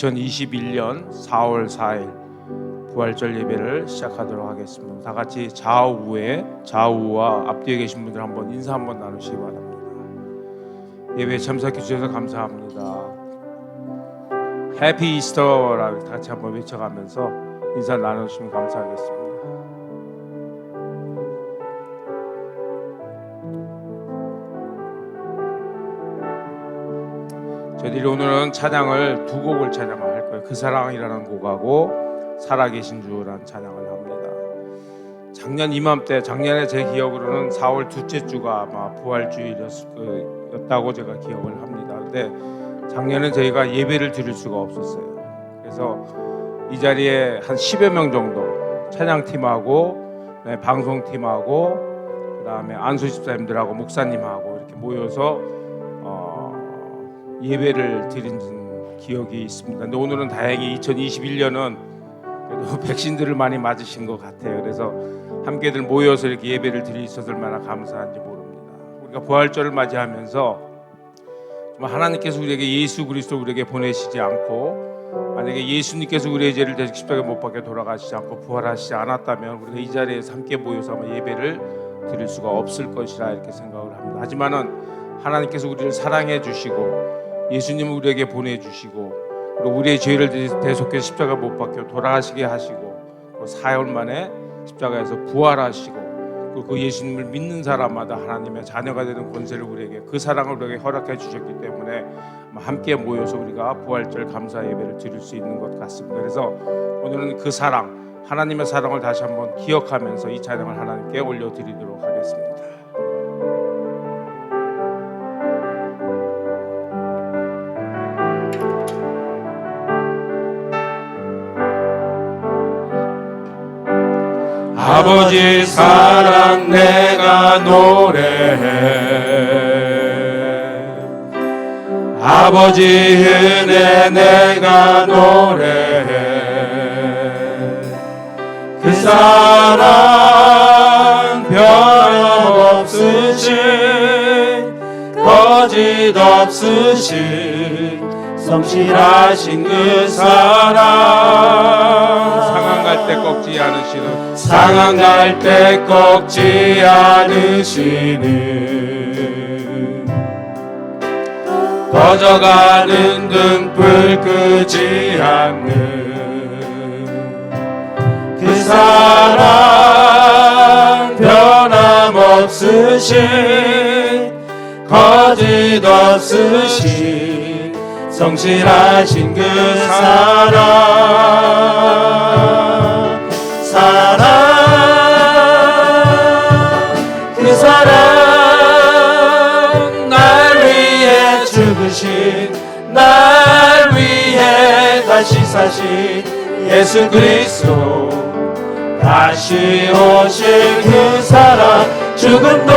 2021년 4월 4일 부활절 예배를 시작하도록 하겠습니다. 다 같이 좌우와 앞뒤에 계신 분들 한번 인사 한번 나누시기 바랍니다. 예배에 참석해 주셔서 감사합니다. 해피 이스터라고 같이 한번 외쳐가면서 인사 나누시면 감사하겠습니다. 저희들이 오늘은 찬양을 두 곡을 찬양할 거예요. 그 사랑이라는 곡하고 살아계신 주라는 찬양을 합니다. 작년 이맘때, 작년에 제 기억으로는 4월 둘째 주가 아마 부활주일이었다고 제가 기억을 합니다. 근데 작년에 저희가 예배를 드릴 수가 없었어요. 그래서 이 자리에 한 10여 명 정도 찬양팀하고 방송팀하고 그 다음에 안수 집사님들하고 목사님하고 이렇게 모여서 예배를 드린 기억이 있습니다. 근데 오늘은 다행히 2021년은 그래도 백신들을 많이 맞으신 것 같아요. 그래서 함께들 모여서 이렇게 예배를 드릴 수 있어서 얼마나 감사한지 모릅니다. 우리가 부활절을 맞이하면서 하나님께서 우리에게 예수 그리스도 우리에게 보내시지 않고, 만약에 예수님께서 우리의 죄를 대신 십자가에 못 박혀 돌아가시지 않고 부활하시지 않았다면 우리가 이 자리에서 함께 모여서 아마 예배를 드릴 수가 없을 것이라 이렇게 생각을 합니다. 하지만은 하나님께서 우리를 사랑해 주시고 예수님을 우리에게 보내주시고 그리고 우리의 죄를 대속해 십자가 못 박혀 돌아가시게 하시고 사흘 만에 십자가에서 부활하시고 그리고 그 예수님을 믿는 사람마다 하나님의 자녀가 되는 권세를 우리에게, 그 사랑을 우리에게 허락해 주셨기 때문에 함께 모여서 우리가 부활절 감사 예배를 드릴 수 있는 것 같습니다. 그래서 오늘은 그 사랑, 하나님의 사랑을 다시 한번 기억하면서 이 찬양을 하나님께 올려드리도록 하겠습니다. 아버지 사랑 내가 노래해, 아버지 은혜 내가 노래해. 그 사랑 변함없으신 거짓 없으신 성실하신 그 사랑, 상한 갈 때 꺾지 않으시는, 상한 갈 때 꺾지 않으시는, 꺼져가는 등불 끄지 않는 그 사랑 변함없으신 거짓 없으신 성실하신 그 사랑, 그 사랑 날 위해 죽으신, 날 위해 다시 사신 예수 그리스도, 다시 오실 그 사랑, 죽음도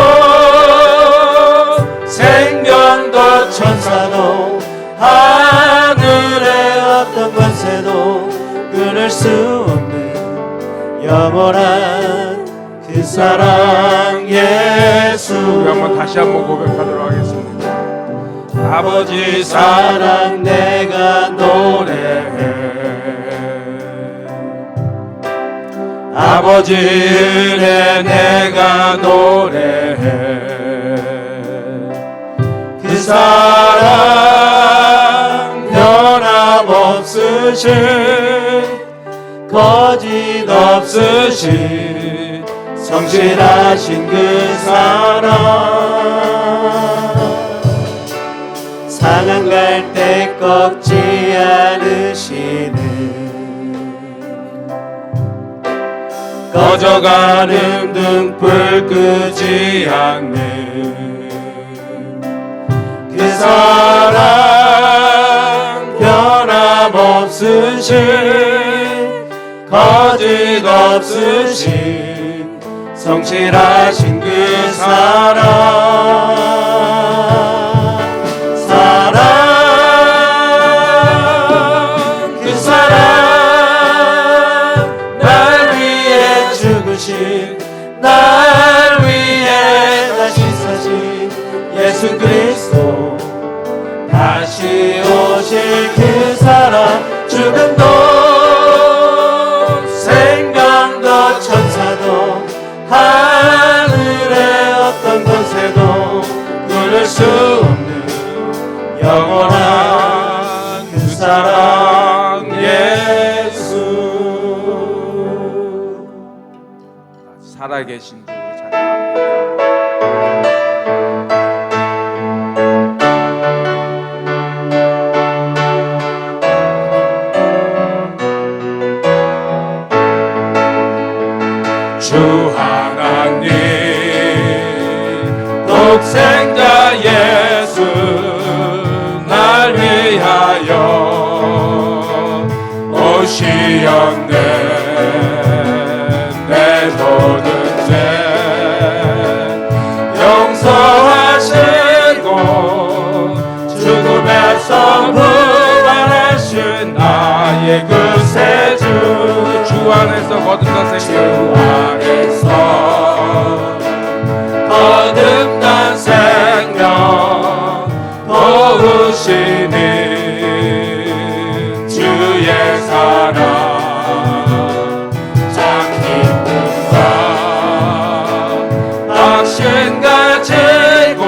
생명도 천사도 하늘의 어떤 권세도 끊을 수 없는 영원한 그 사랑 예수. 우리 한번 다시 한번 고백하도록 하겠습니다. 아버지 사랑 내가 노래해, 아버지 은혜 내가 노래해. 그 사랑 변함없으신 거짓 없으신 성실하신 그 사랑, 상한 갈 때 꺾지 않으시는, 꺼져가는 등불 끄지 않는 그 사랑 변함없으신 거짓 없으신 성실하신 그 사랑, 그 사랑 날 위해 죽으신, 날 위해 다시 사신 예수 그리스도, 다시 오실 그 사랑, 살아계신 주 찬양합니다. 주 하나님 독생자 예수 날 위하여 오시었네. 내 모든 죄 용서하시고 죽음에서 부활하신 나의 그 새 주 주 안에서 거듭난 생명, 거듭난 생명 도우시니 주의 사랑 참 기쁨과 확신 가지고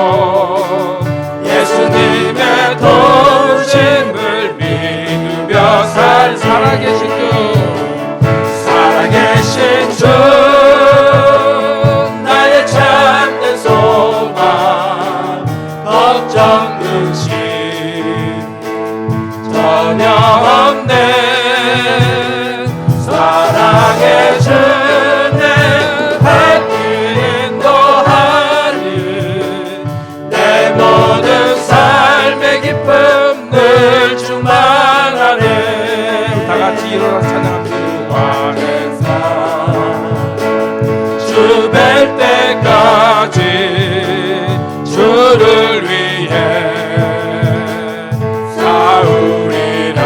예수님의 도우심을 믿으며 살아계신 주, 살아계신 주 나의 참된 소망 걱정 근심 전혀 없네. 사랑해 주네 밝게 인도하는 내 모든 삶의 기쁨 늘 충만하네. 다 같이 일어나 찬양합니다. 주 뵐 때까지 주를 위해 싸우리라.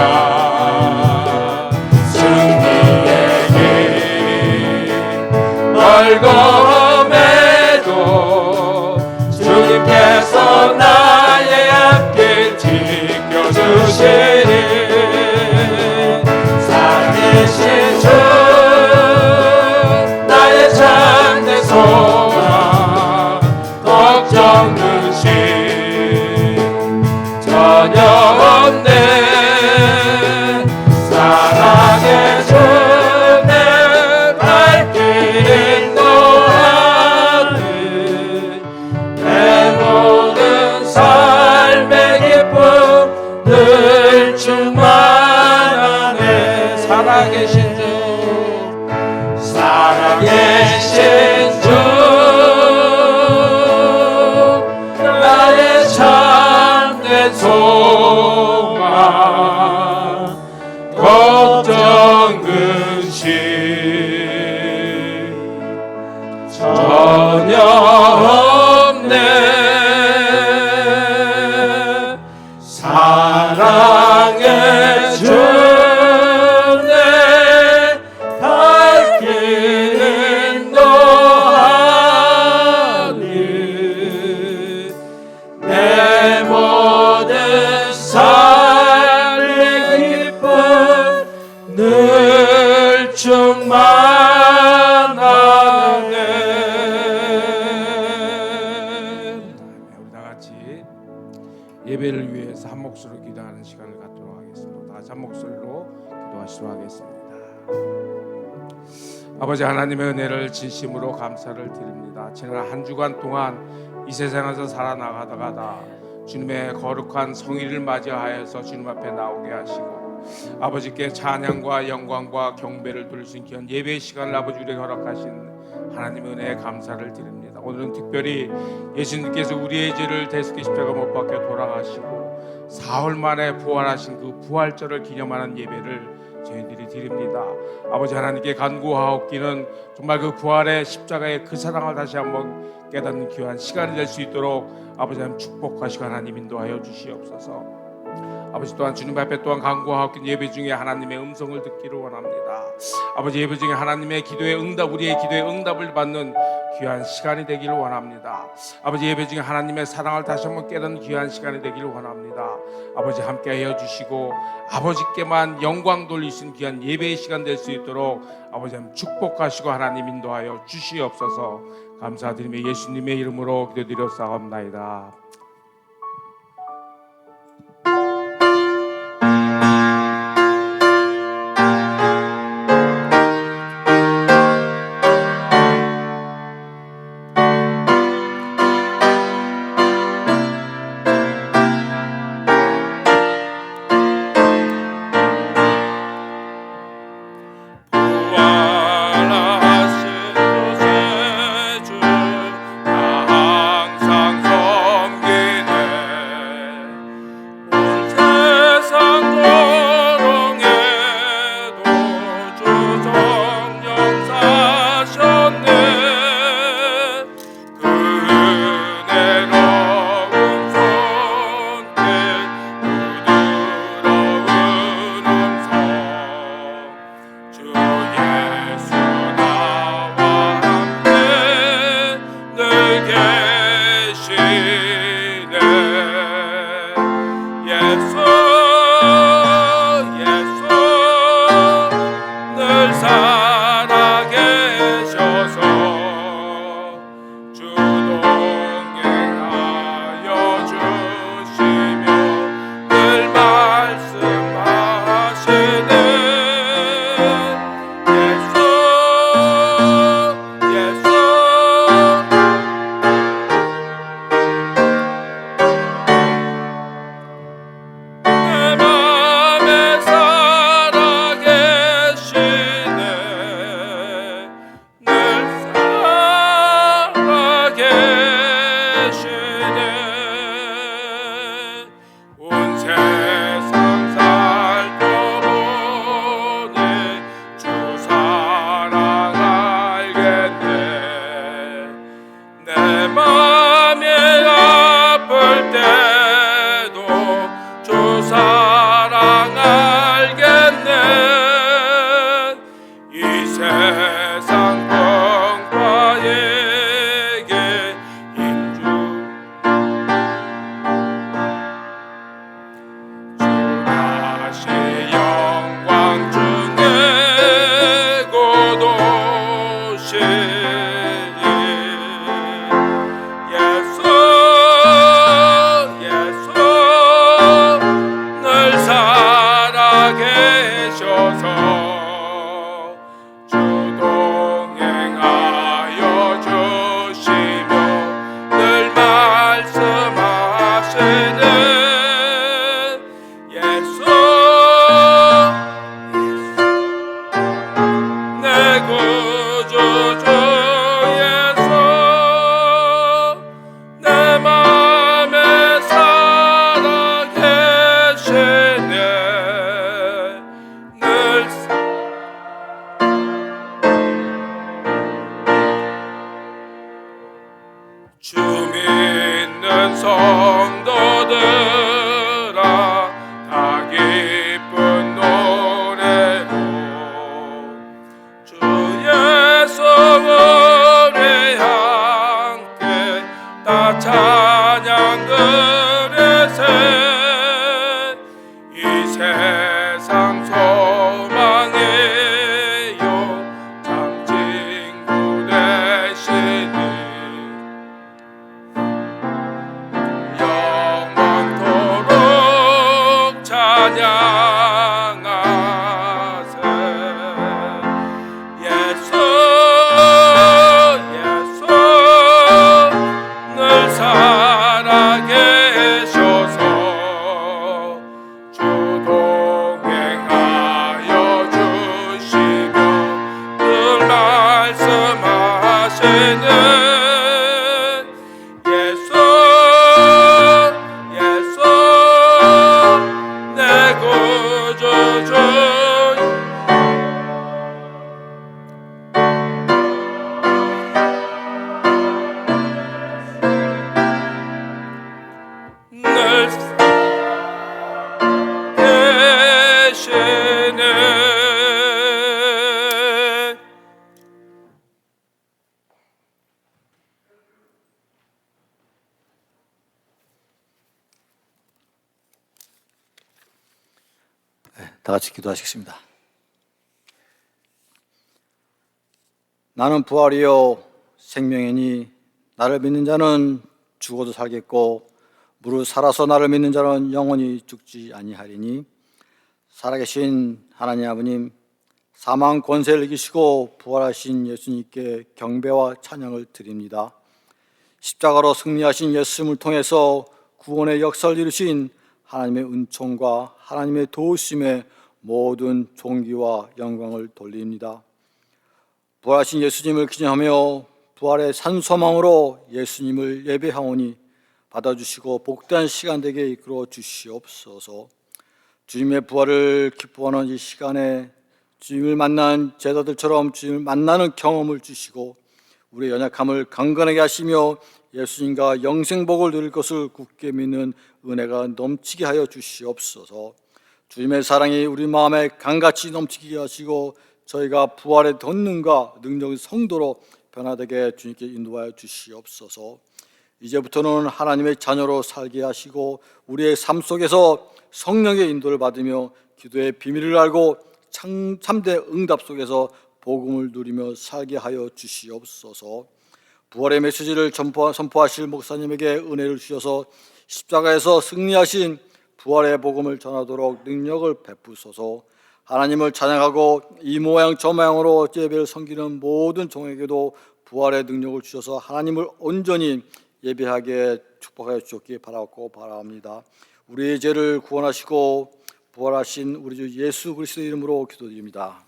승리의 길 멀고매도 주님께서 나의 앞길 지켜주시니 살아계신 주 나의 참된 소망 걱정 근심 전혀 없네. 사랑해 주네 밝게 인도하는 내 모든 삶의 기쁨 늘 충만하네. 살아계신 주, 살아계신 주 나의 참된 소망 걱정 근심 전혀 없네. 사랑해 주네 밝게 인도하는 내 모든 삶의 기쁨 늘 충만하네. 우리 다 같이 예배를 위해서 한 목소리로 기도하는 시간을 갖도록 하겠습니다. 다 같이 한 목소리로 기도하시도록 하겠습니다. 아버지 하나님의 은혜를 진심으로 감사를 드립니다. 지난 한 주간 동안 이 세상에서 살아나가다가 주님의 거룩한 성일을 맞이하여서 주님 앞에 나오게 하시고 아버지께 찬양과 영광과 경배를 돌릴 수 있는 귀한 예배의 시간을 아버지 우리에게 허락하신 하나님의 은혜에 감사를 드립니다. 오늘은 특별히 예수님께서 우리의 죄를 대속의 십자가 못 박혀 돌아가시고 사흘 만에 부활하신 그 부활절을 기념하는 예배를 저희들이 드립니다. 아버지 하나님께 간구하옵기는 정말 그 부활의 십자가의 그 사랑을 다시 한번 깨닫는 귀한 시간이 될 수 있도록 아버지 하나님 축복하시고 하나님 인도하여 주시옵소서. 아버지 또한 주님 앞에 또한 간구하옵기는 예배 중에 하나님의 음성을 듣기를 원합니다. 아버지 예배 중에 하나님의 기도의 응답, 우리의 기도의 응답을 받는 귀한 시간이 되기를 원합니다. 아버지 예배 중에 하나님의 사랑을 다시 한번 깨닫는 귀한 시간이 되기를 원합니다. 아버지 함께하여 주시고 아버지께만 영광 돌리신 귀한 예배의 시간 될 수 있도록 아버지 하나님 축복하시고 하나님 인도하여 주시옵소서. 감사드리며 예수님의 이름으로 기도드렸사옵나이다. 세상 병파에게 인주 주 다시 영광 중에 고도시 예수 예수 늘 살아계셔서 주 동행하여 주시며 늘 말씀하시는 예수 내 구주주 예수 내 맘에 살아계시네 늘 주 믿는 성도들아 다 기쁜 노래로 주 예수 우리 함께 다 찬양 그릇에 이 세상 소망이요 참 친구 되시니 영원토록 찬양하세 예수 예수 늘 살아계셔서 주 동행하여 주시며 늘 말씀하시는 예수 예수 내 구주주 늘 계시네 다 같이 기도하시겠습니다. 나는 부활이요 생명이니 나를 믿는 자는 죽어도 살겠고 무릇 살아서 나를 믿는 자는 영원히 죽지 아니하리니 살아계신 하나님 아버님 사망 권세를 이기시고 부활하신 예수님께 경배와 찬양을 드립니다. 십자가로 승리하신 예수님을 통해서 구원의 역사를 이루신 하나님의 은총과 하나님의 도우심에 모든 존귀와 영광을 돌립니다. 부활하신 예수님을 기념하며 부활의 산소망으로 예수님을 예배하오니 받아주시고 복된 시간 되게 이끌어 주시옵소서. 주님의 부활을 기뻐하는 이 시간에 주님을 만난 제자들처럼 주님을 만나는 경험을 주시고 우리의 연약함을 강건하게 하시며 예수님과 영생복을 누릴 것을 굳게 믿는 은혜가 넘치게 하여 주시옵소서. 주님의 사랑이 우리 마음에 강같이 넘치게 하시고 저희가 부활의 덧능과 능력의 성도로 변화되게 주님께 인도하여 주시옵소서. 이제부터는 하나님의 자녀로 살게 하시고 우리의 삶 속에서 성령의 인도를 받으며 기도의 비밀을 알고 참된 응답 속에서 복음을 누리며 살게 하여 주시옵소서. 부활의 메시지를 선포하실 목사님에게 은혜를 주셔서 십자가에서 승리하신 부활의 복음을 전하도록 능력을 베푸소서. 하나님을 찬양하고 이 모양 저 모양으로 예배를 섬기는 모든 종에게도 부활의 능력을 주셔서 하나님을 온전히 예배하게 축복하여 주옵기 바라고 바랍니다. 우리의 죄를 구원하시고 부활하신 우리 주 예수 그리스도의 이름으로 기도드립니다.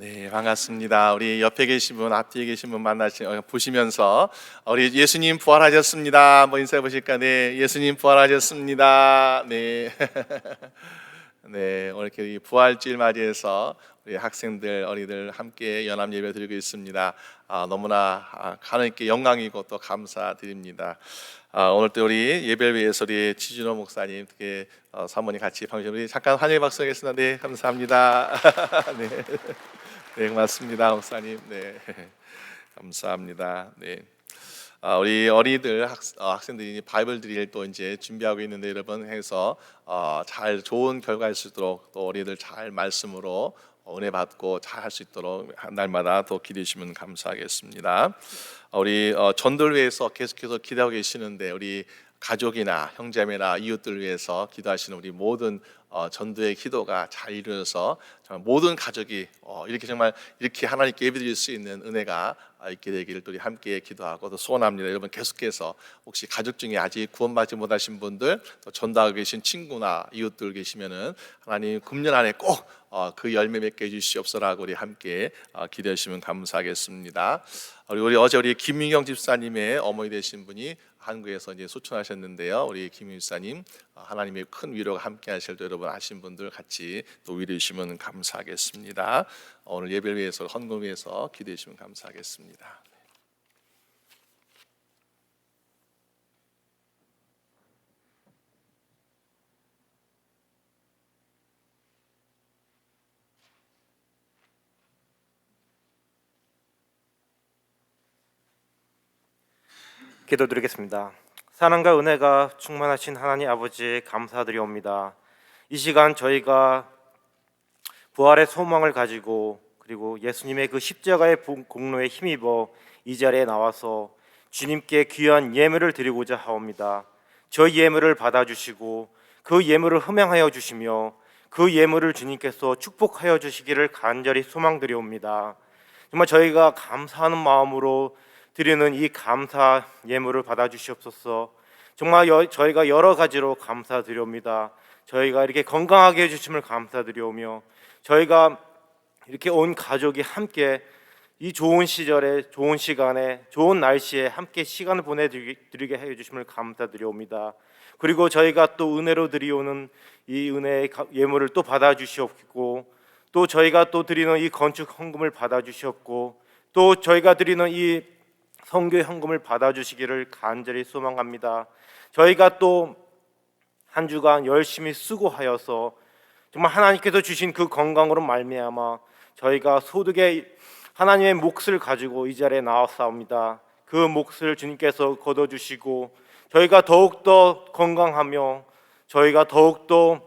네, 반갑습니다. 우리 옆에 계신 분, 앞뒤에 계신 분 보시면서 우리 예수님 부활하셨습니다. 한번 인사해 보실까? 네, 예수님 부활하셨습니다. 네, 네, 오늘 이렇게 부활주일 맞이해서 우리 학생들, 어린이들 함께 연합 예배 드리고 있습니다. 너무나 하나님께 영광이고 또 감사드립니다. 오늘 또 우리 예배를 위해서 우리 지준호 목사님, 특히 사모님 같이 방송 우리 잠깐 환영의 박수 하겠습니다. 네, 감사합니다. 네. 네, 고맙습니다, 목사님. 네, 감사합니다. 네, 우리 어린이들 학생들이 바이블 드릴 또 이제 준비하고 있는데 여러분 해서 잘 좋은 결과 있을 수 있도록 또 어린이들 잘 말씀으로 은혜 받고 잘 할 수 있도록 날마다 더 기도해 주시면 감사하겠습니다. 우리 전도를 위해서 계속해서 기도하고 계시는데 우리 가족이나 형제매나 이웃들 위해서 기도하시는 우리 모든 전도의 기도가 잘 이루어져서 정말 모든 가족이 이렇게 정말 이렇게 하나님께 예배드릴 수 있는 은혜가 있게 되기를 또 우리 함께 기도하고 또 소원합니다. 여러분 계속해서 혹시 가족 중에 아직 구원받지 못하신 분들 또 전도하고 계신 친구나 이웃들 계시면은 하나님 금년 안에 꼭 그 열매 맺게 해주시옵소서라고 우리 함께 기도해 주시면 감사하겠습니다. 우리 어제 우리 김민경 집사님의 어머니 되신 분이 한국에서 이제 소천하셨는데요. 우리 김 집사님 하나님의 큰 위로가 함께하실 때 여러분 아신 분들 같이 또 위로해 주시면 감사하겠습니다. 오늘 예배를 위해서 헌금을 위해서 기도해 주시면 감사하겠습니다. 기도드리겠습니다. 사랑과 은혜가 충만하신 하나님 아버지 감사드리옵니다. 이 시간 저희가 부활의 소망을 가지고 그리고 예수님의 그 십자가의 공로에 힘입어 이 자리에 나와서 주님께 귀한 예물을 드리고자 하옵니다. 저희 예물을 받아주시고 그 예물을 흠양하여 주시며 그 예물을 주님께서 축복하여 주시기를 간절히 소망드리옵니다. 정말 저희가 감사하는 마음으로 드리는 이 감사 예물을 받아주시옵소서. 정말 저희가 여러 가지로 감사드리옵니다. 저희가 이렇게 건강하게 해주심을 감사드리오며 저희가 이렇게 온 가족이 함께 이 좋은 시절에 좋은 시간에 좋은 날씨에 함께 시간을 보내드리게 해주심을 감사드리옵니다. 그리고 저희가 또 은혜로 드리오는 이 은혜의 예물을 또 받아주시옵고 또 저희가 또 드리는 이 건축 헌금을 받아주시옵고 또 저희가 드리는 이 선교 헌금을 받아주시기를 간절히 소망합니다. 저희가 또 한 주간 열심히 수고하여서 정말 하나님께서 주신 그 건강으로 말미암아 저희가 소득의 하나님의 몫을 가지고 이 자리에 나왔사옵니다. 그 몫을 주님께서 거둬주시고 저희가 더욱더 건강하며 저희가 더욱더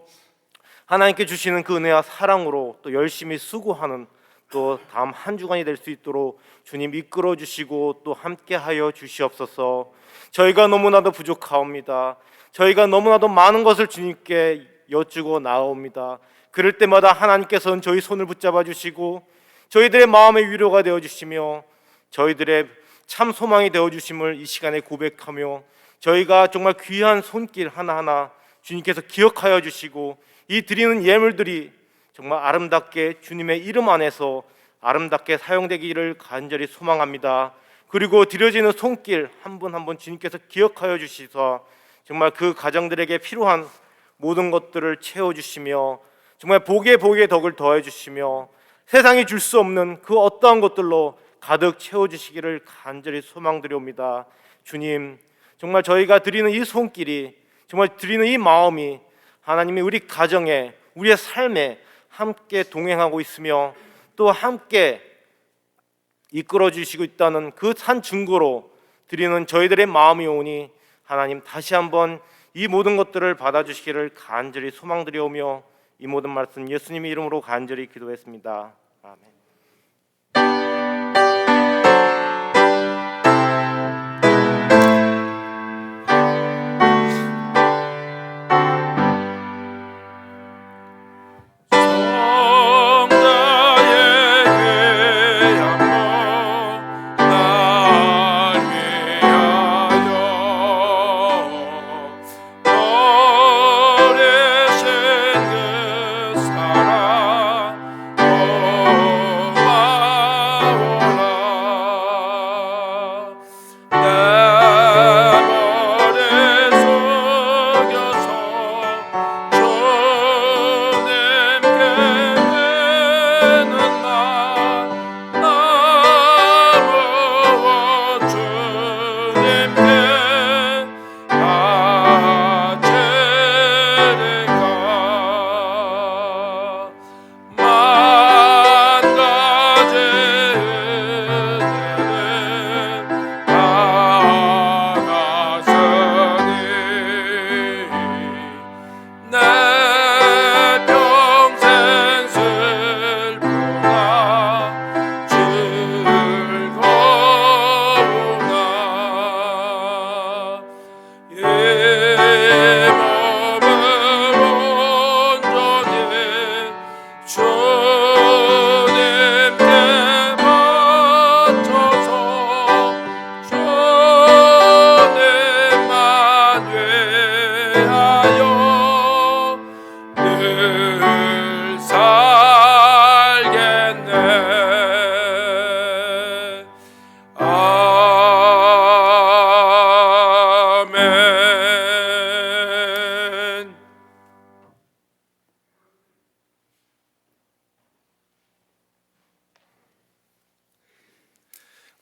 하나님께 주시는 그 은혜와 사랑으로 또 열심히 수고하는 또 다음 한 주간이 될 수 있도록 주님 이끌어 주시고 또 함께하여 주시옵소서. 저희가 너무나도 부족하옵니다. 저희가 너무나도 많은 것을 주님께 여쭈고 나옵니다. 그럴 때마다 하나님께서는 저희 손을 붙잡아 주시고 저희들의 마음의 위로가 되어 주시며 저희들의 참 소망이 되어 주심을 이 시간에 고백하며 저희가 정말 귀한 손길 하나하나 주님께서 기억하여 주시고 이 드리는 예물들이 정말 아름답게 주님의 이름 안에서 아름답게 사용되기를 간절히 소망합니다. 그리고 드려지는 손길 한 분 한 분 주님께서 기억하여 주시서 정말 그 가정들에게 필요한 모든 것들을 채워주시며 정말 복의 덕을 더해 주시며 세상이 줄 수 없는 그 어떠한 것들로 가득 채워주시기를 간절히 소망드리옵니다. 주님, 정말 저희가 드리는 이 손길이 정말 드리는 이 마음이 하나님이 우리 가정에 우리의 삶에 함께 동행하고 있으며 또 함께 이끌어 주시고 있다는 그 산 증거로 드리는 저희들의 마음이 오니 하나님 다시 한번 이 모든 것들을 받아주시기를 간절히 소망드리오며 이 모든 말씀 예수님의 이름으로 간절히 기도했습니다. 아멘. 어리신 그 사랑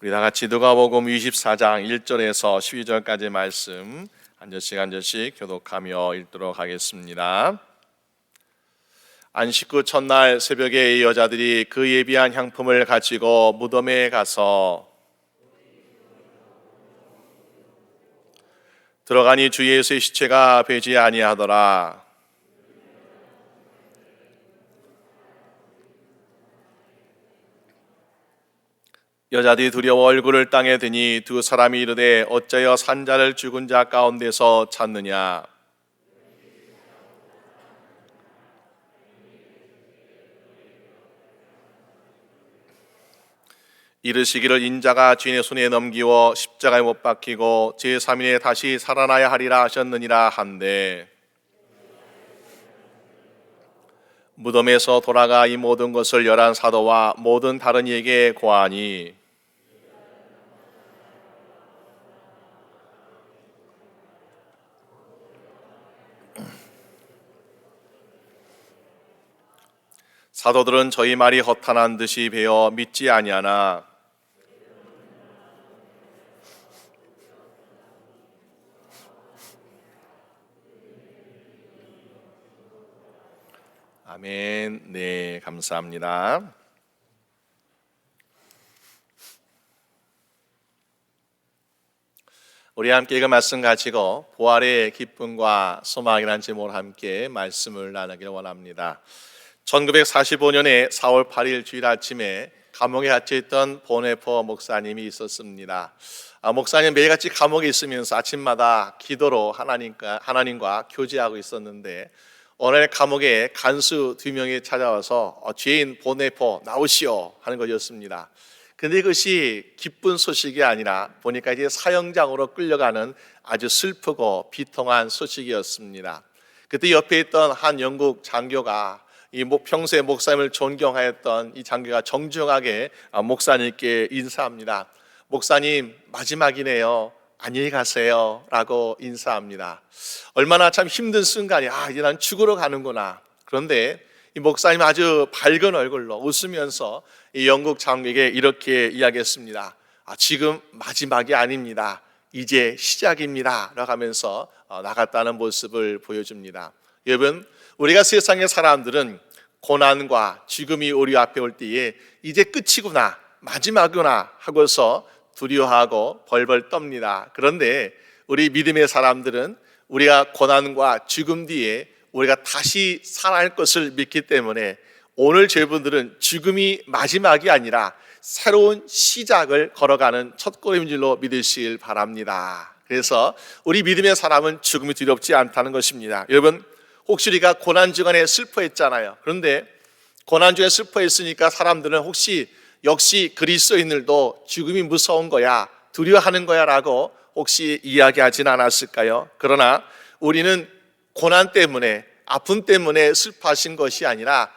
우리 다 같이 누가복음 24장 1절에서 12절까지 말씀 한 절씩 교독하며 읽도록 하겠습니다. 안식 후 첫날 새벽에 이 여자들이 그 예비한 향품을 가지고 무덤에 가서 들어가니 주 예수의 시체가 배지 아니하더라. 여자들이 두려워 얼굴을 땅에 드니 두 사람이 이르되 어찌하여 산자를 죽은 자 가운데서 찾느냐. 이르시기를 인자가 주인의 손에 넘기워 십자가에 못 박히고 제3일에 다시 살아나야 하리라 하셨느니라 한데 무덤에서 돌아가 이 모든 것을 열한 사도와 모든 다른 이에게 고하니 사도들은 저희 말이 허탄한 듯이 배어 믿지 아니하나 아멘. 네, 감사합니다. 우리 함께 그 말씀 가지고 부활의 기쁨과 소망이라는 제목으로 함께 말씀을 나누기를 원합니다. 1945년에 4월 8일 주일 아침에 감옥에 갇혀있던 보네포 목사님이 있었습니다. 목사님 매일같이 감옥에 있으면서 아침마다 기도로 하나님과 교제하고 있었는데 오늘 감옥에 간수 2명이 찾아와서 죄인 보네포 나오시오 하는 것이었습니다. 근데 이것이 기쁜 소식이 아니라 보니까 이제 사형장으로 끌려가는 아주 슬프고 비통한 소식이었습니다. 그때 옆에 있던 한 영국 장교가 평소에 목사님을 존경하였던 이 장교가 정중하게 목사님께 인사합니다. 목사님 마지막이네요. 안녕히 가세요 라고 인사합니다. 얼마나 참 힘든 순간이 이제 난 죽으러 가는구나. 그런데 이 목사님 아주 밝은 얼굴로 웃으면서 이 영국 장교에게 이렇게 이야기했습니다. 지금 마지막이 아닙니다. 이제 시작입니다 라고 하면서 나갔다는 모습을 보여줍니다. 여러분, 우리가 세상의 사람들은 고난과 죽음이 우리 앞에 올 때에 이제 끝이구나, 마지막이구나 하고서 두려워하고 벌벌 떱니다. 그런데 우리 믿음의 사람들은 우리가 고난과 죽음 뒤에 우리가 다시 살아날 것을 믿기 때문에 오늘 저희분들은 죽음이 마지막이 아니라 새로운 시작을 걸어가는 첫걸음인 줄로 믿으시길 바랍니다. 그래서 우리 믿음의 사람은 죽음이 두렵지 않다는 것입니다. 여러분, 혹시 우리가 고난 주간에 슬퍼했잖아요. 그런데 고난 중에 슬퍼했으니까 사람들은 혹시 역시 그리스도인들도 죽음이 무서운 거야, 두려워하는 거야 라고 혹시 이야기하진 않았을까요? 그러나 우리는 고난 때문에, 아픔 때문에 슬퍼하신 것이 아니라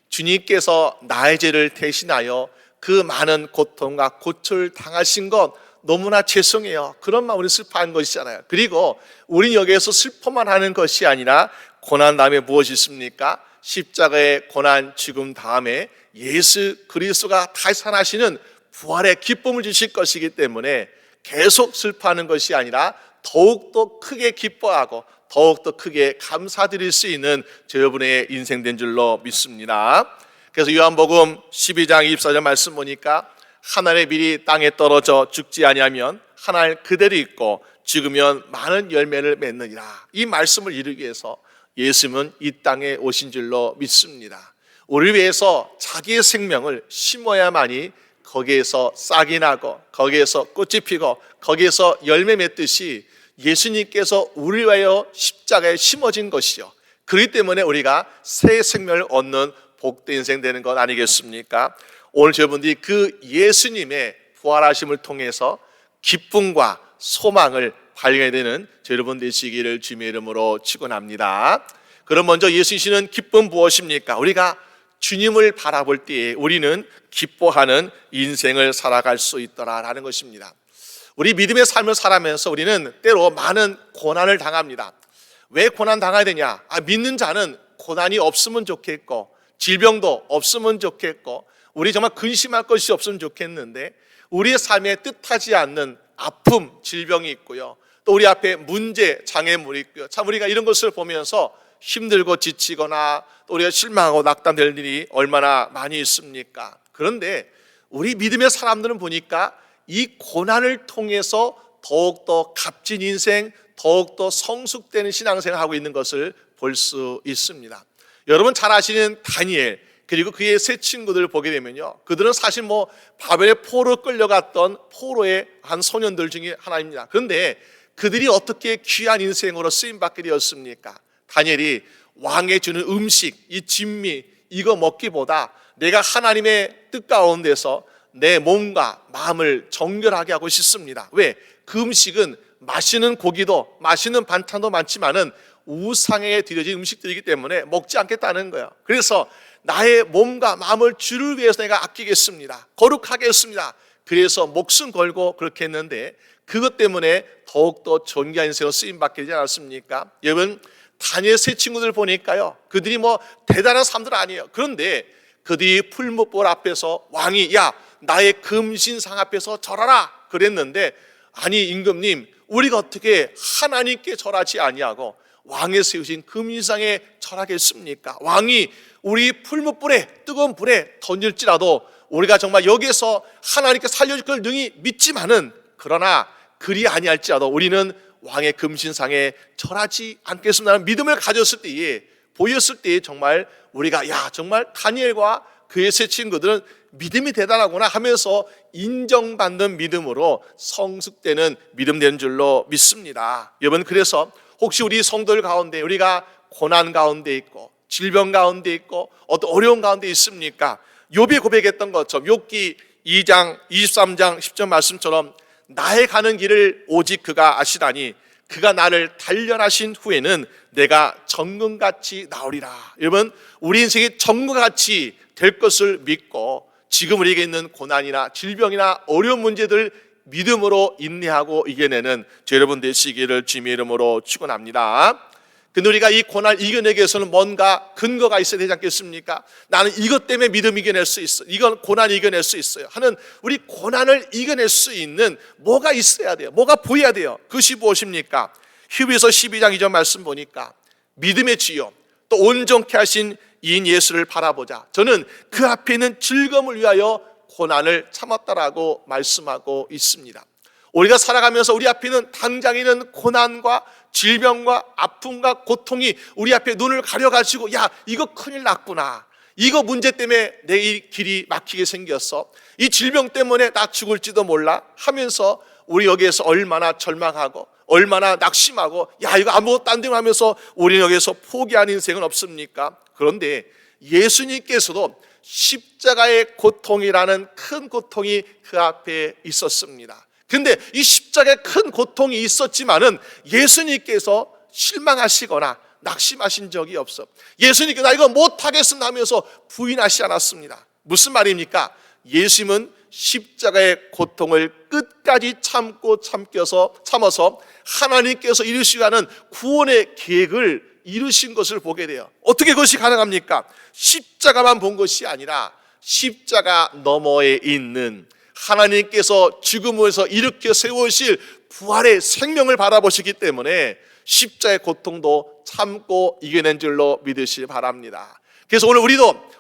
주님께서 나의 죄를 대신하여 그 많은 고통과 고초를 당하신 것 너무나 죄송해요. 그런 마음으로 슬퍼하는 것이잖아요. 그리고 우리는 여기에서 슬퍼만 하는 것이 아니라 고난 다음에 무엇이 있습니까? 십자가의 고난 죽음 다음에 예수 그리스도가 다시 살아나시는 부활의 기쁨을 주실 것이기 때문에 계속 슬퍼하는 것이 아니라 더욱더 크게 기뻐하고 더욱더 크게 감사드릴 수 있는 여러분의 인생 된 줄로 믿습니다. 그래서 요한복음 12장 24절 말씀 보니까 한 알의 밀이 땅에 떨어져 죽지 아니하면 한 알 그대로 있고 죽으면 많은 열매를 맺느니라. 이 말씀을 이루기 위해서 예수님은 이 땅에 오신 줄로 믿습니다. 우리 위해서 자기의 생명을 심어야만이 거기에서 싹이 나고 거기에서 꽃이 피고 거기에서 열매 맺듯이 예수님께서 우리 위하여 십자가에 심어진 것이요, 그렇기 때문에 우리가 새 생명을 얻는 복된 인생 되는 것 아니겠습니까? 오늘 여러분들이 그 예수님의 부활하심을 통해서 기쁨과 소망을 발견해야 되는 여러분 되시기를 주님의 이름으로 축원합니다. 그럼 먼저 예수님은 기쁨 무엇입니까? 우리가 주님을 바라볼 때에 우리는 기뻐하는 인생을 살아갈 수 있더라라는 것입니다. 우리 믿음의 삶을 살아가면서 우리는 때로 많은 고난을 당합니다. 왜 고난 당해야 되냐? 믿는 자는 고난이 없으면 좋겠고 질병도 없으면 좋겠고 우리 정말 근심할 것이 없으면 좋겠는데 우리의 삶에 뜻하지 않는 아픔, 질병이 있고요. 또 우리 앞에 문제, 장애물이 있고요. 참 우리가 이런 것을 보면서 힘들고 지치거나 또 우리가 실망하고 낙담될 일이 얼마나 많이 있습니까? 그런데 우리 믿음의 사람들은 보니까 이 고난을 통해서 더욱더 값진 인생, 더욱더 성숙되는 신앙생활을 하고 있는 것을 볼 수 있습니다. 여러분 잘 아시는 다니엘 그리고 그의 세 친구들을 보게 되면요, 그들은 사실 바벨의 포로 끌려갔던 포로의 한 소년들 중에 하나입니다. 그런데 그들이 어떻게 귀한 인생으로 쓰임받게 되었습니까? 다니엘이 왕의 주는 음식, 이 진미 이거 먹기보다 내가 하나님의 뜻 가운데서 내 몸과 마음을 정결하게 하고 싶습니다. 왜? 그 음식은 맛있는 고기도 맛있는 반찬도 많지만은 우상에 드려진 음식들이기 때문에 먹지 않겠다는 거예요. 그래서 나의 몸과 마음을 주를 위해서 내가 아끼겠습니다. 거룩하게 했습니다. 그래서 목숨 걸고 그렇게 했는데 그것 때문에 더욱더 존귀한 인생으로 쓰임받게 되지 않았습니까? 여러분 다니엘 세 친구들 보니까요, 그들이 대단한 사람들 아니에요. 그런데 그들이 풀무불 앞에서 왕이 야 나의 금신상 앞에서 절하라 그랬는데, 아니 임금님 우리가 어떻게 하나님께 절하지 아니하고 왕의 세우신 금신상에 절하겠습니까? 왕이 우리 풀무불에 뜨거운 불에 던질지라도 우리가 정말 여기에서 하나님께 살려줄 걸 능히 믿지만은, 그러나 그리 아니할지라도 우리는 왕의 금신상에 절하지 않겠습니다라는 믿음을 가졌을 때에, 보였을 때에 정말 우리가 야 정말 다니엘과 그의 세 친구들은 믿음이 대단하구나 하면서 인정받는 믿음으로 성숙되는 믿음 되는 줄로 믿습니다. 여러분 그래서 혹시 우리 성도들 가운데 우리가 고난 가운데 있고 질병 가운데 있고 어떤 어려운 가운데 있습니까? 욥이 고백했던 것처럼 욥기 2장 23장 10절 말씀처럼 나의 가는 길을 오직 그가 아시다니 그가 나를 단련하신 후에는 내가 정금같이 나오리라. 여러분 우리 인생이 정금같이 될 것을 믿고 지금 우리에게 있는 고난이나 질병이나 어려운 문제들 믿음으로 인내하고 이겨내는 저 여러분 되시기를 주님의 이름으로 축원합니다. 근데 우리가 이 고난을 이겨내기 위해서는 뭔가 근거가 있어야 되지 않겠습니까? 나는 이것 때문에 믿음 이겨낼 수 있어, 이건 고난 이겨낼 수 있어요 하는 우리 고난을 이겨낼 수 있는 뭐가 있어야 돼요. 뭐가 보여야 돼요. 그것이 무엇입니까? 히브리서 12장 2절 말씀 보니까 믿음의 지요 또 온전케 하신 이인 예수를 바라보자. 저는 그 앞에 있는 즐거움을 위하여 고난을 참았다라고 말씀하고 있습니다. 우리가 살아가면서 우리 앞에 있는 당장 있는 고난과 질병과 아픔과 고통이 우리 앞에 눈을 가려가지고 야 이거 큰일 났구나, 이거 문제 때문에 내 이 길이 막히게 생겼어, 이 질병 때문에 나 죽을지도 몰라 하면서 우리 여기에서 얼마나 절망하고 얼마나 낙심하고 야 이거 아무것도 안 되고 하면서 우리 여기에서 포기한 인생은 없습니까? 그런데 예수님께서도 십자가의 고통이라는 큰 고통이 그 앞에 있었습니다. 근데 이 십자가의 큰 고통이 있었지만은 예수님께서 실망하시거나 낙심하신 적이 없어. 예수님께서 나 이거 못하겠습니다 하면서 부인하시지 않았습니다. 무슨 말입니까? 예수님은 십자가의 고통을 끝까지 참아서 하나님께서 이루시려는 구원의 계획을 이루신 것을 보게 돼요. 어떻게 그것이 가능합니까? 십자가만 본 것이 아니라 십자가 너머에 있는 하나님께서 죽음에서 일으켜 세우실 부활의 생명을 바라보시기 때문에 십자가의 고통도 참고 이겨낸 줄로 믿으시기 바랍니다. 그래서 오늘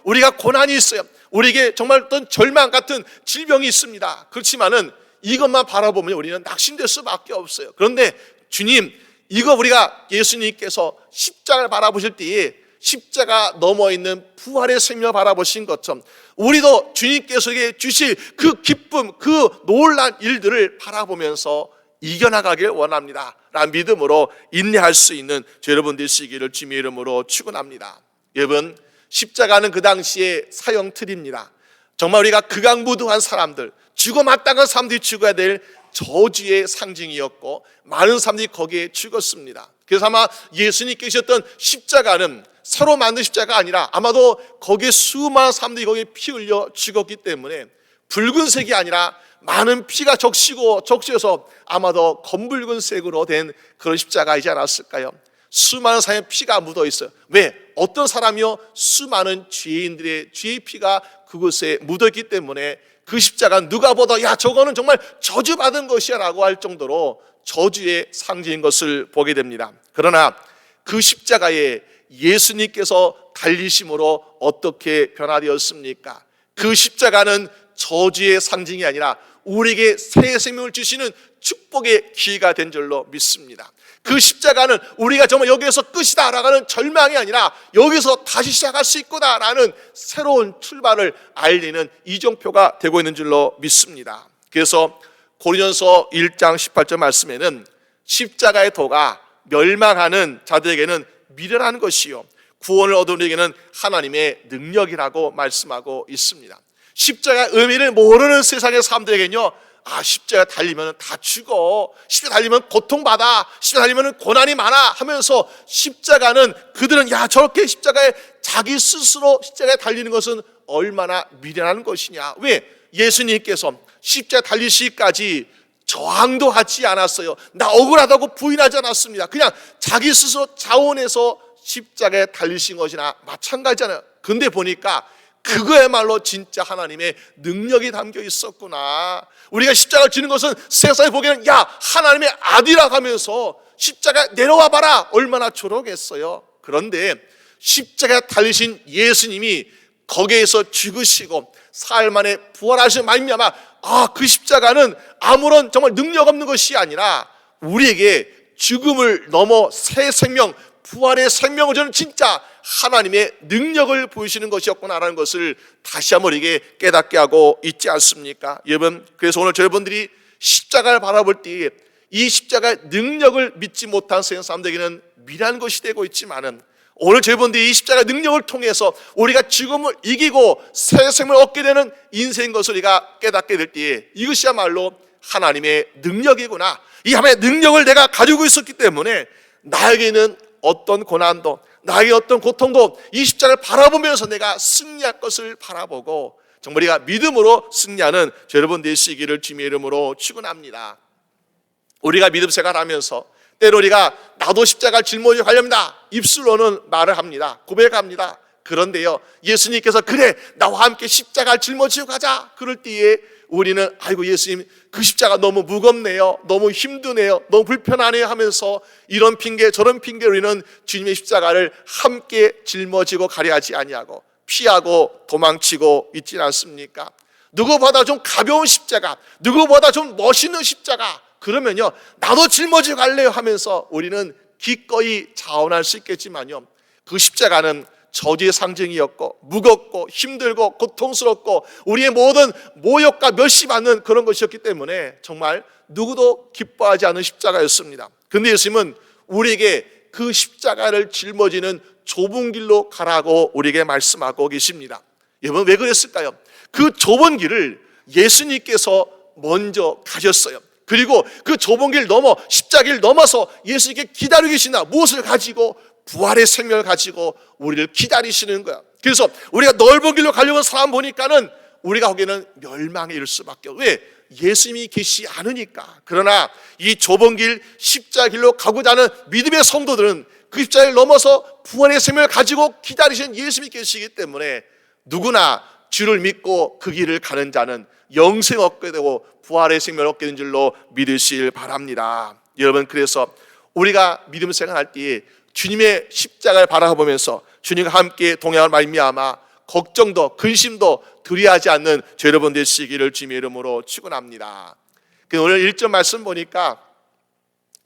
우리가 고난이 있어요. 우리에게 정말 어떤 절망 같은 질병이 있습니다. 그렇지만은 이것만 바라보면 우리는 낙심될 수밖에 없어요. 그런데 주님, 이거 우리가 예수님께서 십자가를 바라보실 때에 십자가 넘어 있는 부활의 생명을 바라보신 것처럼 우리도 주님께서 주실 그 기쁨, 그 놀란 일들을 바라보면서 이겨나가길 원합니다 라는 믿음으로 인내할 수 있는 여러분 되시기를 주님의 이름으로 축원합니다. 여러분 십자가는 그 당시에 사형 틀입니다. 정말 우리가 극악무도한 사람들, 죽어 마땅한 사람들이 죽어야 될 저주의 상징이었고 많은 사람들이 거기에 죽었습니다. 그래서 아마 예수님께 계셨던 십자가는 새로 만든 십자가가 아니라 아마도 거기에 수많은 사람들이 거기에 피 흘려 죽었기 때문에 붉은색이 아니라 많은 피가 적셔서 아마도 검붉은색으로 된 그런 십자가이지 않았을까요? 수많은 사람의 피가 묻어 있어요. 왜? 어떤 사람이요? 수많은 죄인들의 죄의 피가 그곳에 묻어 있기 때문에 그 십자가 누가 보다 야 저거는 정말 저주받은 것이야 라고 할 정도로 저주의 상징인 것을 보게 됩니다. 그러나 그 십자가에 예수님께서 달리심으로 어떻게 변화되었습니까? 그 십자가는 저주의 상징이 아니라 우리에게 새 생명을 주시는 축복의 기회가 된 줄로 믿습니다. 그 십자가는 우리가 정말 여기에서 끝이다 라는 절망이 아니라 여기서 다시 시작할 수 있구나 라는 새로운 출발을 알리는 이정표가 되고 있는 줄로 믿습니다. 그래서 고린도전서 1장 18절 말씀에는 십자가의 도가 멸망하는 자들에게는 미련한 것이요 구원을 얻은 우리에게는 하나님의 능력이라고 말씀하고 있습니다. 십자가의 의미를 모르는 세상의 사람들에게는요, 십자가 달리면 다 죽어, 십자가 달리면 고통받아, 십자가 달리면 고난이 많아 하면서 십자가는 그들은 저렇게 십자가에 자기 스스로 십자가에 달리는 것은 얼마나 미련한 것이냐. 왜? 예수님께서 십자가 달리시기까지 저항도 하지 않았어요. 나 억울하다고 부인하지 않았습니다. 그냥 자기 스스로 자원해서 십자가에 달리신 것이나 마찬가지잖아요. 근데 보니까 그거야말로 진짜 하나님의 능력이 담겨 있었구나. 우리가 십자가를 지는 것은 세상에 보기에는 하나님의 아들이라고 하면서 십자가 내려와 봐라 얼마나 조롱했어요. 그런데 십자가에 달리신 예수님이 거기에서 죽으시고 사흘 만에 부활하신 말미암아 그 십자가는 아무런 정말 능력 없는 것이 아니라 우리에게 죽음을 넘어 새 생명, 부활의 생명을 주는 진짜 하나님의 능력을 보이시는 것이었구나라는 것을 다시 한번 우리에게 깨닫게 하고 있지 않습니까? 여러분, 그래서 오늘 여러분들이 십자가를 바라볼 때 이 십자가의 능력을 믿지 못한 세상 사람들에게는 미련한 것이 되고 있지만은 오늘 여러분들이 이 십자가의 능력을 통해서 우리가 죽음을 이기고 새 생명을 얻게 되는 인생인 것을 우리가 깨닫게 될 때에 이것이야말로 하나님의 능력이구나. 이 하나님의 능력을 내가 가지고 있었기 때문에 나에게는 어떤 고난도, 나에게 어떤 고통도 이 십자가를 바라보면서 내가 승리할 것을 바라보고 정말 우리가 믿음으로 승리하는 여러분 되시기를 주님의 이름으로 축원합니다. 우리가 믿음 생활하면서 때로 우리가 나도 십자가를 짊어지고 가렵니다. 입술로는 말을 합니다. 고백합니다. 그런데요, 예수님께서 그래 나와 함께 십자가를 짊어지고 가자 그럴 때에 우리는 아이고 예수님 그 십자가 너무 무겁네요, 너무 힘드네요, 너무 불편하네요 하면서 이런 핑계 저런 핑계로 우리는 주님의 십자가를 함께 짊어지고 가려 하지 아니하고 피하고 도망치고 있지 않습니까? 누구보다 좀 가벼운 십자가, 누구보다 좀 멋있는 십자가, 그러면요 나도 짊어지고 갈래요 하면서 우리는 기꺼이 자원할 수 있겠지만요, 그 십자가는 저주의 상징이었고 무겁고 힘들고 고통스럽고 우리의 모든 모욕과 멸시받는 그런 것이었기 때문에 정말 누구도 기뻐하지 않은 십자가였습니다. 그런데 예수님은 우리에게 그 십자가를 짊어지는 좁은 길로 가라고 우리에게 말씀하고 계십니다. 여러분 왜 그랬을까요? 그 좁은 길을 예수님께서 먼저 가셨어요. 그리고 그 좁은 길 넘어 십자가를 넘어서 예수님께 기다리고 계신다. 무엇을 가지고? 부활의 생명을 가지고 우리를 기다리시는 거야. 그래서 우리가 넓은 길로 가려고 하는 사람 보니까는 우리가 거기는 멸망에 이를 수밖에 없어요. 왜? 예수님이 계시지 않으니까. 그러나 이 좁은 길 십자가 길로 가고자 하는 믿음의 성도들은 그 십자가를 넘어서 부활의 생명을 가지고 기다리시는 예수님이 계시기 때문에 누구나 주를 믿고 그 길을 가는 자는 영생 얻게 되고 부활의 생명을 얻게 된 줄로 믿으실 바랍니다. 여러분, 그래서 우리가 믿음 생활할 때에 주님의 십자가를 바라보면서 주님과 함께 동행할 말미암아 걱정도 근심도 두려워하지 않는 저 여러분 되시기를 주님의 이름으로 축원합니다. 오늘 1절 말씀 보니까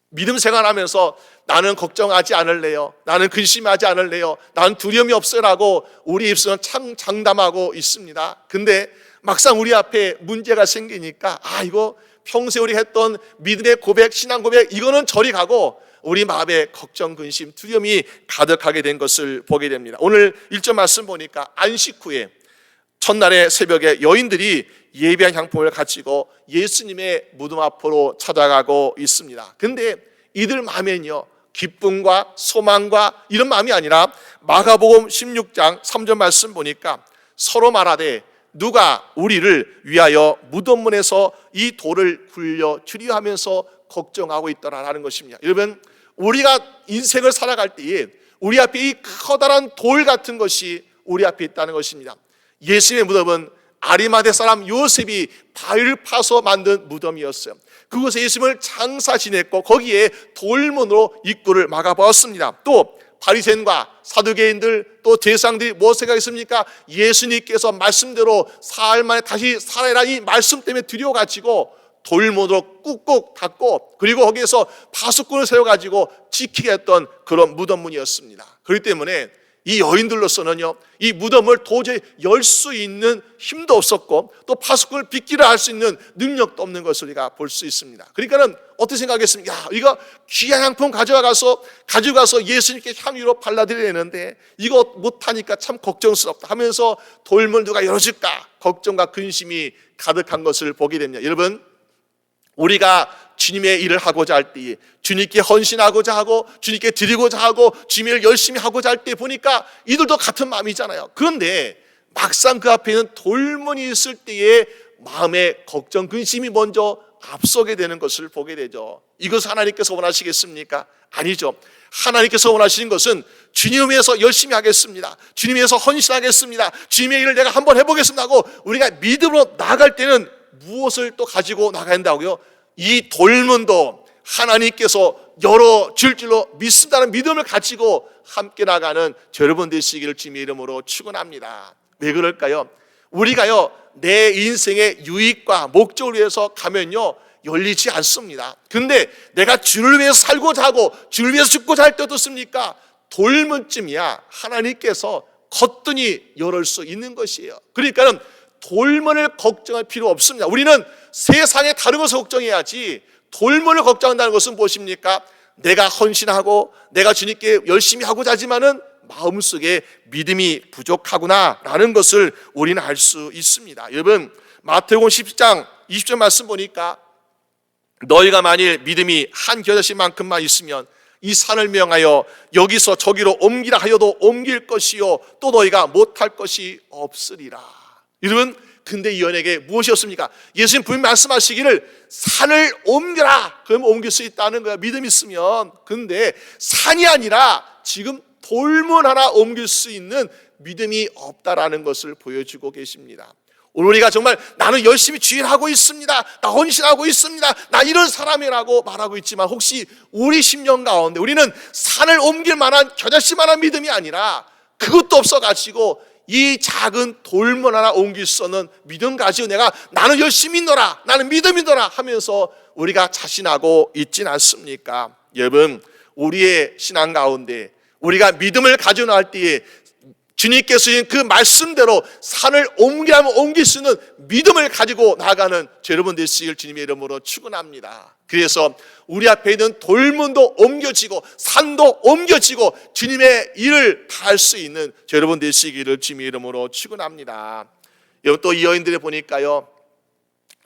믿음 생활하면서 나는 걱정하지 않을래요, 나는 근심하지 않을래요, 나는 두려움이 없어라고 우리 입술은 참 장담하고 있습니다. 근데 막상 우리 앞에 문제가 생기니까 이거 평소에 우리 했던 믿음의 고백, 신앙 고백 이거는 저리 가고 우리 마음에 걱정, 근심, 두려움이 가득하게 된 것을 보게 됩니다. 오늘 1절 말씀 보니까 안식 후에 첫날의 새벽에 여인들이 예비한 향품을 가지고 예수님의 무덤 앞으로 찾아가고 있습니다. 근데 이들 마음에는요 기쁨과 소망과 이런 마음이 아니라 마가복음 16장 3절 말씀 보니까 서로 말하되 누가 우리를 위하여 무덤문에서 이 돌을 굴려 주려 하면서 걱정하고 있더라라는 것입니다. 여러분, 우리가 인생을 살아갈 때에 우리 앞에 이 커다란 돌 같은 것이 우리 앞에 있다는 것입니다. 예수님의 무덤은 아리마대 사람 요셉이 바위를 파서 만든 무덤이었어요. 그곳에 예수님을 장사 지냈고 거기에 돌문으로 입구를 막아보았습니다. 또 바리새인과 사두개인들 또 제사장들이 무엇을 생각했습니까? 예수님께서 말씀대로 사흘 만에 다시 살아라 이 말씀 때문에 두려워가지고 돌문으로 꾹꾹 닫고 그리고 거기에서 파수꾼을 세워가지고 지키게 했던 그런 무덤문이었습니다. 그렇기 때문에 이 여인들로서는요, 이 무덤을 도저히 열 수 있는 힘도 없었고 또 파수꾼을 빗기를 할 수 있는 능력도 없는 것을 우리가 볼 수 있습니다. 그러니까는 어떻게 생각했습니까? 야, 이거 귀한 향품 가져가서 예수님께 향유로 발라드려야 되는데 이거 못하니까 참 걱정스럽다 하면서 돌문 누가 열어줄까 걱정과 근심이 가득한 것을 보게 됩니다. 여러분, 우리가 주님의 일을 하고자 할 때에 주님께 헌신하고자 하고 주님께 드리고자 하고 주님의 일을 열심히 하고자 할 때 보니까 이들도 같은 마음이잖아요. 그런데 막상 그 앞에 있는 돌문이 있을 때에 마음의 걱정, 근심이 먼저 앞서게 되는 것을 보게 되죠. 이것을 하나님께서 원하시겠습니까? 아니죠. 하나님께서 원하시는 것은 주님 위해서 열심히 하겠습니다. 주님 위해서 헌신하겠습니다. 주님의 일을 내가 한번 해보겠습니다 하고 우리가 믿음으로 나아갈 때는 무엇을 또 가지고 나가야 한다고요? 이 돌문도 하나님께서 열어줄 줄로 믿습니다는 믿음을 가지고 함께 나가는 여러분 되시기를 주님의 이름으로 축원합니다. 왜 그럴까요? 우리가요 내 인생의 유익과 목적을 위해서 가면요 열리지 않습니다. 근데 내가 주를 위해서 살고자 하고 주를 위해서 죽고자 할 때 어떻습니까? 돌문쯤이야 하나님께서 거뜬히 열을 수 있는 것이에요. 그러니까는 돌문을 걱정할 필요 없습니다. 우리는 세상의 다른 것을 걱정해야지 돌문을 걱정한다는 것은 무엇입니까? 내가 헌신하고 내가 주님께 열심히 하고자 하지만은 마음속에 믿음이 부족하구나라는 것을 우리는 알 수 있습니다. 여러분, 마태복음 10장 20절 말씀 보니까 너희가 만일 믿음이 한 겨자씨만큼만 있으면 이 산을 명하여 여기서 저기로 옮기라 하여도 옮길 것이요 또 너희가 못할 것이 없으리라. 여러분, 근데 이 여인에게 무엇이었습니까? 예수님 분명히 말씀하시기를 산을 옮겨라. 그러면 옮길 수 있다는 거야. 믿음 있으면. 근데 산이 아니라 지금 돌문 하나 옮길 수 있는 믿음이 없다라는 것을 보여주고 계십니다. 오늘 우리가 정말 나는 열심히 주일하고 있습니다. 나 헌신하고 있습니다. 나 이런 사람이라고 말하고 있지만 혹시 우리 심령 가운데 우리는 산을 옮길 만한 겨자씨만한 믿음이 아니라 그것도 없어가지고 이 작은 돌문 하나 옮길 수 없는 믿음 가지고 내가 나는 열심히 있노라 나는 믿음이 있노라 하면서 우리가 자신하고 있진 않습니까? 여러분, 우리의 신앙 가운데 우리가 믿음을 가지고 나갈 때에 주님께서 주신 그 말씀대로 산을 옮기라면 옮길 수 있는 믿음을 가지고 나아가는 여러분 되시길 주님의 이름으로 축원합니다. 그래서 우리 앞에 있는 돌문도 옮겨지고 산도 옮겨지고 주님의 일을 다 할 수 있는 여러분 되시기를 주님의 이름으로 축원합니다. 여러분, 또 이 여인들을 보니까요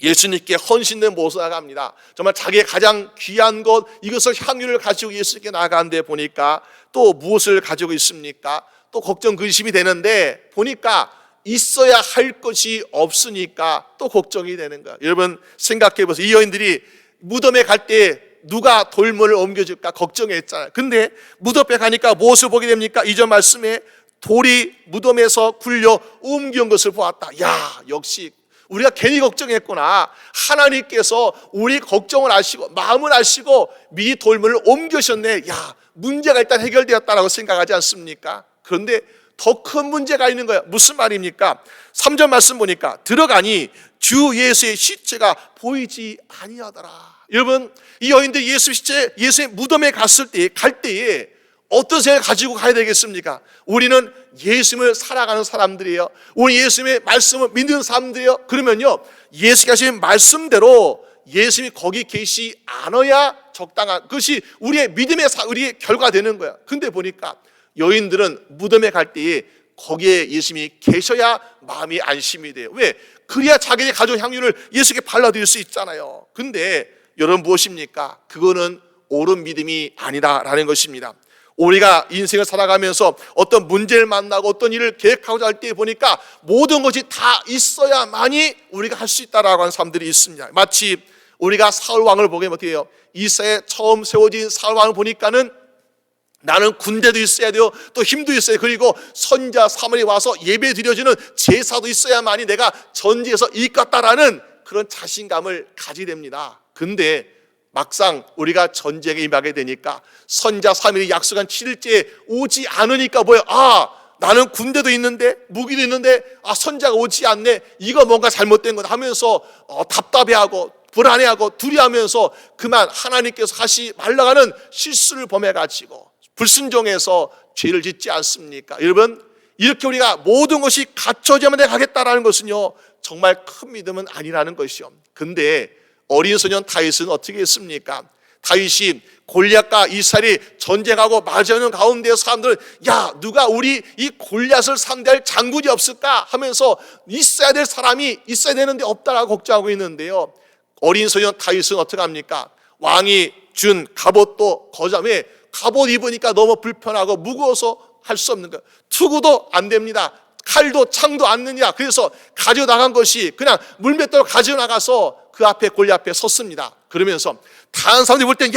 예수님께 헌신된 모습을 나갑니다. 정말 자기의 가장 귀한 것 이것을 향유를 가지고 예수님께 나가는데 보니까 또 무엇을 가지고 있습니까? 또 걱정 근심이 되는데 보니까 있어야 할 것이 없으니까 또 걱정이 되는 거야. 여러분 생각해 보세요. 이 여인들이 무덤에 갈 때 누가 돌문을 옮겨줄까 걱정했잖아요. 근데 무덤에 가니까 무엇을 보게 됩니까? 2절 말씀에 돌이 무덤에서 굴려 옮겨온 것을 보았다. 야, 역시 우리가 괜히 걱정했구나. 하나님께서 우리 걱정을 아시고 마음을 아시고 미리 돌문을 옮겨셨네. 야, 문제가 일단 해결되었다라고 생각하지 않습니까? 그런데 더 큰 문제가 있는 거예요. 무슨 말입니까? 3절 말씀 보니까 들어가니 주 예수의 시체가 보이지 아니하더라. 여러분, 이 여인들 예수의 무덤에 갈 때에 어떤 생각을 가지고 가야 되겠습니까? 우리는 예수님을 살아가는 사람들이에요. 우리 예수님의 말씀을 믿는 사람들이에요. 그러면요, 예수가 하신 말씀대로 예수님이 거기 계시 않아야 적당한 그것이 우리의 믿음의 우리의 결과가 되는 거야. 근데 보니까 여인들은 무덤에 갈 때에 거기에 예수님이 계셔야 마음이 안심이 돼요. 왜? 그래야 자기의 가족 향유를 예수께 발라드릴 수 있잖아요. 근데 여러분 무엇입니까? 그거는 옳은 믿음이 아니다라는 것입니다. 우리가 인생을 살아가면서 어떤 문제를 만나고 어떤 일을 계획하고자 할 때 보니까 모든 것이 다 있어야만이 우리가 할 수 있다라고 하는 사람들이 있습니다. 마치 우리가 사울 왕을 보게 어떻게 해요? 이스라엘에 처음 세워진 사울 왕을 보니까는 나는 군대도 있어야 돼요. 또 힘도 있어야 돼요. 그리고 선자 사물이 와서 예배 드려지는 제사도 있어야만이 내가 전쟁에서 이겼다라는 그런 자신감을 가지게 됩니다. 근데 막상 우리가 전쟁에 임하게 되니까 선자 3일이 약속한 7일째에 오지 않으니까 뭐예요? 나는 군대도 있는데 무기도 있는데 선자가 오지 않네. 이거 뭔가 잘못된 거다 하면서 답답해하고 불안해하고 두려워하면서 그만 하나님께서 하시 말라가는 실수를 범해가지고 불순종해서 죄를 짓지 않습니까? 여러분, 이렇게 우리가 모든 것이 갖춰져야만 내가 가겠다라는 것은요 정말 큰 믿음은 아니라는 것이요. 근데 어린 소년 다윗은 어떻게 했습니까? 다윗이 골리앗과 이스라엘이 전쟁하고 맞이하는 가운데 사람들은 누가 우리 이 골리앗을 상대할 장군이 없을까 하면서 있어야 될 사람이 있어야 되는데 없다라고 걱정하고 있는데요, 어린 소년 다윗은 어떻게 합니까? 왕이 준 갑옷도 거절해. 갑옷 입으니까 너무 불편하고 무거워서 할 수 없는 거예요. 투구도 안 됩니다. 칼도 창도 안 느냐. 그래서 가지고 나간 것이 그냥 물맷돌 가지고 나가서 그 앞에 골리앗 앞에 섰습니다. 그러면서 다른 사람들이 볼 땐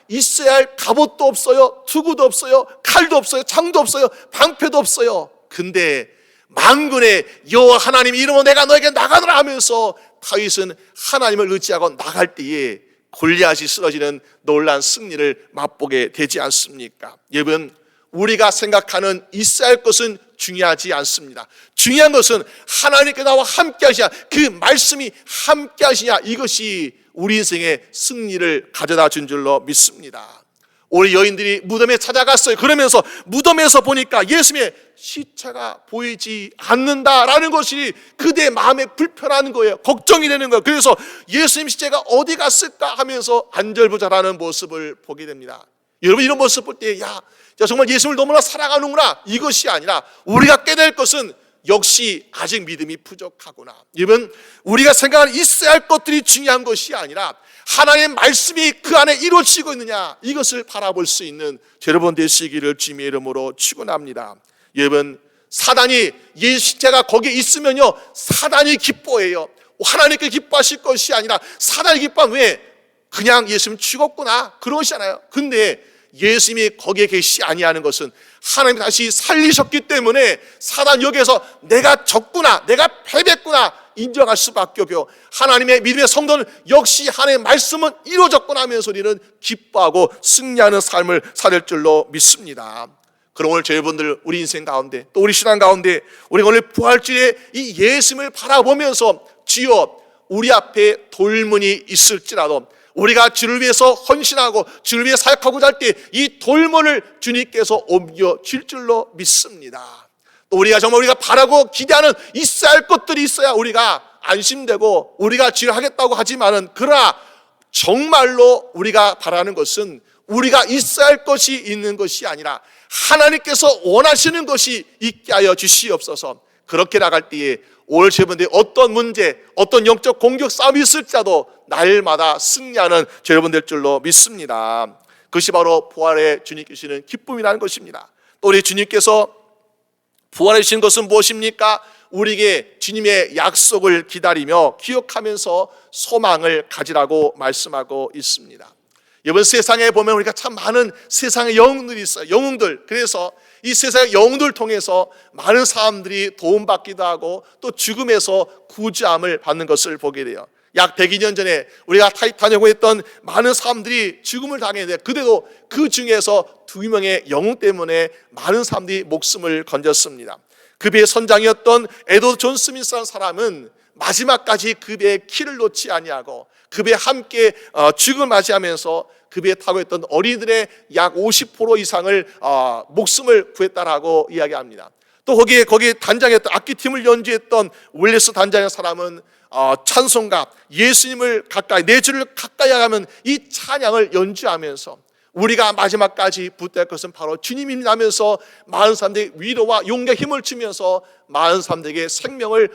있어야 할 갑옷도 없어요, 투구도 없어요, 칼도 없어요, 창도 없어요, 방패도 없어요. 근데 만군의 여호와 하나님 이름으로 내가 너에게 나가노라 하면서 다윗은 하나님을 의지하고 나갈 때에 골리앗이 쓰러지는 놀라운 승리를 맛보게 되지 않습니까? 여러분, 우리가 생각하는 있어야 할 것은 중요하지 않습니다. 중요한 것은 하나님께 나와 함께 하시냐, 그 말씀이 함께 하시냐, 이것이 우리 인생의 승리를 가져다 준 줄로 믿습니다. 우리 여인들이 무덤에 찾아갔어요. 그러면서 무덤에서 보니까 예수님의 시체가 보이지 않는다라는 것이 그대의 마음에 불편한 거예요. 걱정이 되는 거예요. 그래서 예수님 시체가 어디 갔을까 하면서 안절부절하는 모습을 보게 됩니다. 여러분, 이런 모습 볼 때 정말 예수님을 너무나 사랑하는구나, 이것이 아니라 우리가 깨달을 것은 역시 아직 믿음이 부족하구나. 여러분, 우리가 생각하는 있어야 할 것들이 중요한 것이 아니라 하나님의 말씀이 그 안에 이루어지고 있느냐, 이것을 바라볼 수 있는 여러분 되시기를 주님의 이름으로 축원합니다. 여러분, 사단이 예수 시체가 거기에 있으면요 사단이 기뻐해요. 하나님께 기뻐하실 것이 아니라 사단이 기뻐하면 왜? 그냥 예수님 죽었구나 그러시잖아요. 근데 예수님이 거기에 계시지 아니하는 것은 하나님이 다시 살리셨기 때문에 사단 여기에서 내가 졌구나, 내가 패배했구나 인정할 수밖에 없고요, 하나님의 믿음의 성도는 역시 하나님의 말씀은 이루어졌구나 하면서 우리는 기뻐하고 승리하는 삶을 살 줄로 믿습니다. 그럼 오늘 여러분들 우리 인생 가운데 또 우리 신앙 가운데 우리가 오늘 부활주일에 이 예수님을 바라보면서 주여 우리 앞에 돌문이 있을지라도 우리가 주를 위해서 헌신하고 주를 위해 사역하고자 할 때 이 돌문을 주님께서 옮겨 줄 줄로 믿습니다. 또 우리가 정말 우리가 바라고 기대하는 있어야 할 것들이 있어야 우리가 안심되고 우리가 주를 하겠다고 하지만은, 그러나 정말로 우리가 바라는 것은 우리가 있어야 할 것이 있는 것이 아니라 하나님께서 원하시는 것이 있게 하여 주시옵소서. 그렇게 나갈 때에 오늘 여러분들이 어떤 문제, 어떤 영적 공격 싸움이 있을지라도 날마다 승리하는 여러분들 줄로 믿습니다. 그것이 바로 부활의 주님께 주시는 기쁨이라는 것입니다. 또 우리 주님께서 부활해 주신 것은 무엇입니까? 우리에게 주님의 약속을 기다리며 기억하면서 소망을 가지라고 말씀하고 있습니다. 이번 세상에 보면 우리가 참 많은 세상의 영웅들이 있어요. 영웅들. 그래서 이 세상의 영웅들을 통해서 많은 사람들이 도움받기도 하고 또 죽음에서 구주함을 받는 것을 보게 돼요. 약 102년 전에 우리가 타이타닉을 했던 많은 사람들이 죽음을 당했는데 그래도 그 중에서 2명의 영웅 때문에 많은 사람들이 목숨을 건졌습니다. 그 배의 선장이었던 에드워드 존 스미스라는 사람은 마지막까지 그 배의 키를 놓지 아니하고 그 배에 함께 죽음을 맞이하면서 그 배에 타고 있던 어린이들의 약 50% 이상을 목숨을 구했다라고 이야기합니다. 또 거기에 단장했던 악기팀을 연주했던 윌리스 단장의 사람은 찬송가 예수님을 가까이, 내 주를 가까이 하면 이 찬양을 연주하면서 우리가 마지막까지 붙들 것은 바로 주님이라면서 많은 사람들에게 위로와 용기와 힘을 주면서 많은 사람들에게 생명을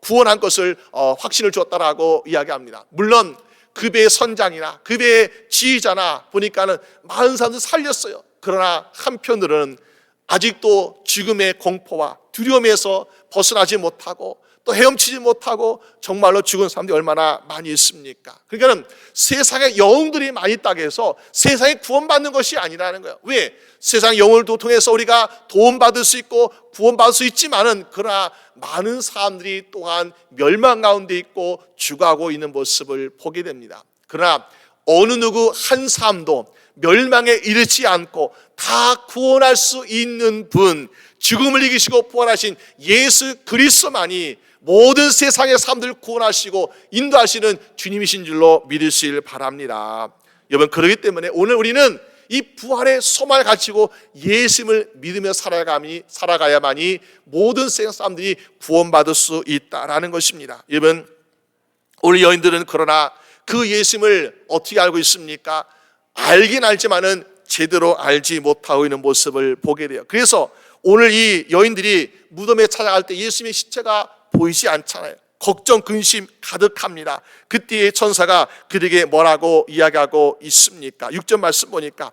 구원한 것을 확신을 줬다라고 이야기합니다. 물론 그 배의 선장이나 그 배의 지휘자나 보니까는 많은 사람들 살렸어요. 그러나 한편으로는 아직도 죽음의 공포와 두려움에서 벗어나지 못하고 또 헤엄치지 못하고 정말로 죽은 사람들이 얼마나 많이 있습니까? 그러니까는 세상에 영웅들이 많이 있다고 해서 세상에 구원받는 것이 아니라는 거예요. 왜? 세상 영웅을 통해서 우리가 도움받을 수 있고 구원받을 수 있지만은, 그러나 많은 사람들이 또한 멸망 가운데 있고 죽어가고 있는 모습을 보게 됩니다. 그러나 어느 누구 한 사람도 멸망에 이르지 않고 다 구원할 수 있는 분, 죽음을 이기시고 부활하신 예수 그리스도만이 모든 세상의 사람들을 구원하시고 인도하시는 주님이신 줄로 믿으시길 바랍니다. 여러분, 그렇기 때문에 오늘 우리는 이 부활의 소망을 가지고 예수님을 믿으며 살아가야만이 모든 세상 사람들이 구원받을 수 있다라는 것입니다. 여러분, 우리 여인들은 그러나 그 예수님을 어떻게 알고 있습니까? 알긴 알지만은 제대로 알지 못하고 있는 모습을 보게 돼요. 그래서 오늘 이 여인들이 무덤에 찾아갈 때 예수님의 시체가 보이지 않잖아요. 걱정, 근심 가득합니다. 그때의 천사가 그들에게 뭐라고 이야기하고 있습니까? 6절 말씀 보니까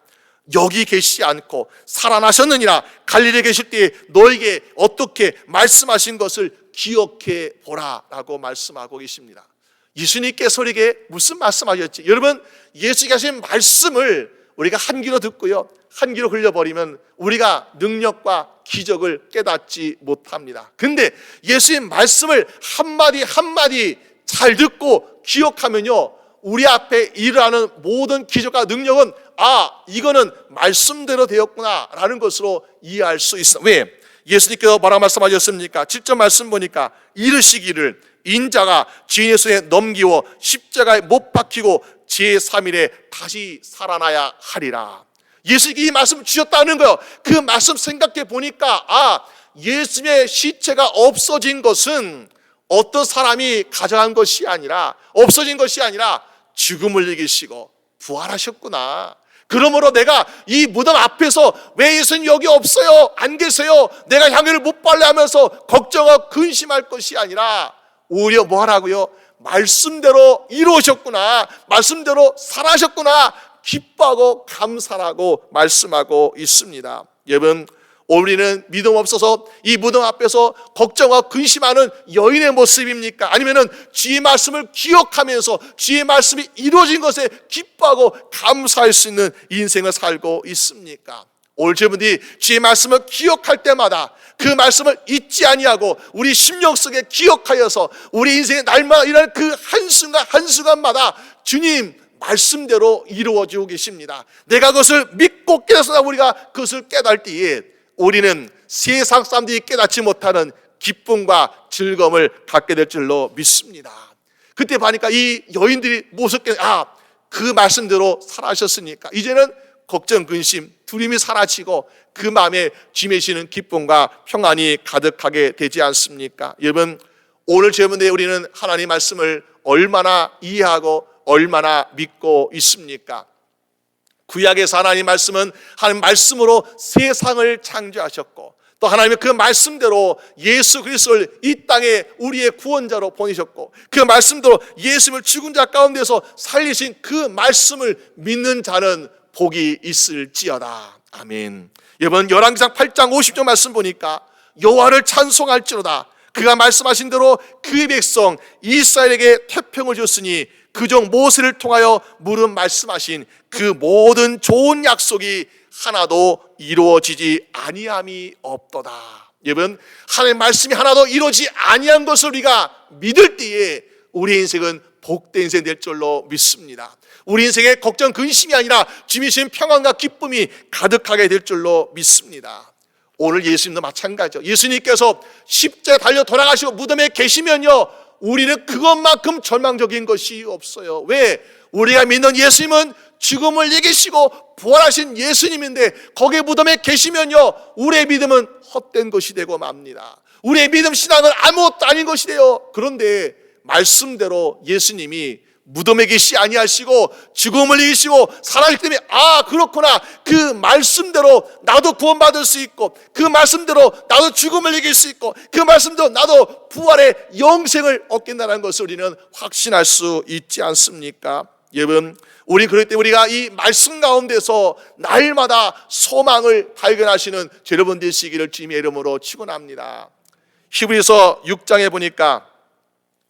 여기 계시지 않고 살아나셨느니라 갈릴리에 계실 때에 너에게 어떻게 말씀하신 것을 기억해 보라 라고 말씀하고 계십니다. 예수님께서 우리에게 무슨 말씀하셨지? 여러분, 예수님께서 하신 말씀을 우리가 한 귀로 듣고요, 한 귀로 흘려버리면 우리가 능력과 기적을 깨닫지 못합니다. 근데 예수님 말씀을 한마디 한마디 잘 듣고 기억하면요, 우리 앞에 일어나는 모든 기적과 능력은 이거는 말씀대로 되었구나 라는 것으로 이해할 수 있어. 왜? 예수님께서 뭐라고 말씀하셨습니까? 7절 말씀 보니까 이르시기를 인자가 주인의 손에 넘기워 십자가에 못 박히고 제3일에 다시 살아나야 하리라. 예수님이 이 말씀을 주셨다는 거예요. 그 말씀 생각해 보니까 예수님의 시체가 없어진 것은 어떤 사람이 가져간 것이 아니라, 없어진 것이 아니라 죽음을 이기시고 부활하셨구나. 그러므로 내가 이 무덤 앞에서 왜 예수님 여기 없어요? 안 계세요? 내가 향유를 못 발래 하면서 걱정하고 근심할 것이 아니라 오히려 뭐 하라고요? 말씀대로 이루어졌구나, 말씀대로 살아셨구나, 기뻐하고 감사하고 말씀하고 있습니다. 여러분, 우리는 믿음 없어서 이 무덤 앞에서 걱정하고 근심하는 여인의 모습입니까? 아니면은 주의 말씀을 기억하면서 주의 말씀이 이루어진 것에 기뻐하고 감사할 수 있는 인생을 살고 있습니까? 오늘 여러분들이 주의 말씀을 기억할 때마다 그 말씀을 잊지 아니하고 우리 심령 속에 기억하여서 우리 인생의 날마다 일어나는 그 한순간 한순간마다 주님 말씀대로 이루어지고 계십니다. 내가 그것을 믿고 깨달아서 우리가 그것을 깨달을 때에 우리는 세상 사람들이 깨닫지 못하는 기쁨과 즐거움을 갖게 될 줄로 믿습니다. 그때 보니까 이 여인들이 무섭게 그 말씀대로 살아하셨으니까 이제는 걱정, 근심, 두려움이 사라지고 그 마음에 지매시는 기쁨과 평안이 가득하게 되지 않습니까? 여러분, 오늘 저녁에 우리는 하나님 말씀을 얼마나 이해하고 얼마나 믿고 있습니까? 구약에서 하나님 말씀은 하나님 말씀으로 세상을 창조하셨고 또 하나님의 그 말씀대로 예수 그리스도를 이 땅에 우리의 구원자로 보내셨고 그 말씀대로 예수님을 죽은 자 가운데서 살리신 그 말씀을 믿는 자는 복이 있을지어다. 아멘. 여러분, 열왕기상 8장 50절 말씀 보니까 여호와를 찬송할지로다. 그가 말씀하신 대로 그 백성 이스라엘에게 태평을 줬으니 그종 모세를 통하여 물은 말씀하신 그 모든 좋은 약속이 하나도 이루어지지 아니함이 없도다. 여러분, 하나님의 말씀이 하나도 이루어지지 아니한 것을 우리가 믿을 때에 우리 인생은 복된 인생 될 줄로 믿습니다. 우리 인생의 걱정, 근심이 아니라 주님이신 평안과 기쁨이 가득하게 될 줄로 믿습니다. 오늘 예수님도 마찬가지죠. 예수님께서 십자가에 달려 돌아가시고 무덤에 계시면요, 우리는 그것만큼 절망적인 것이 없어요. 왜? 우리가 믿는 예수님은 죽음을 이기시고 부활하신 예수님인데 거기에 무덤에 계시면요, 우리의 믿음은 헛된 것이 되고 맙니다. 우리의 믿음 신앙은 아무것도 아닌 것이 돼요. 그런데 말씀대로 예수님이 무덤에 계시지 아니하시고 죽음을 이기시고 살아있기 때문에 그렇구나, 그 말씀대로 나도 구원받을 수 있고 그 말씀대로 나도 죽음을 이길 수 있고 그 말씀대로 나도 부활의 영생을 얻겠다는 것을 우리는 확신할 수 있지 않습니까? 여러분, 우리 그럴 때 우리가 이 말씀 가운데서 날마다 소망을 발견하시는 여러분 되시기를 주님의 이름으로 축원합니다. 히브리서 6장에 보니까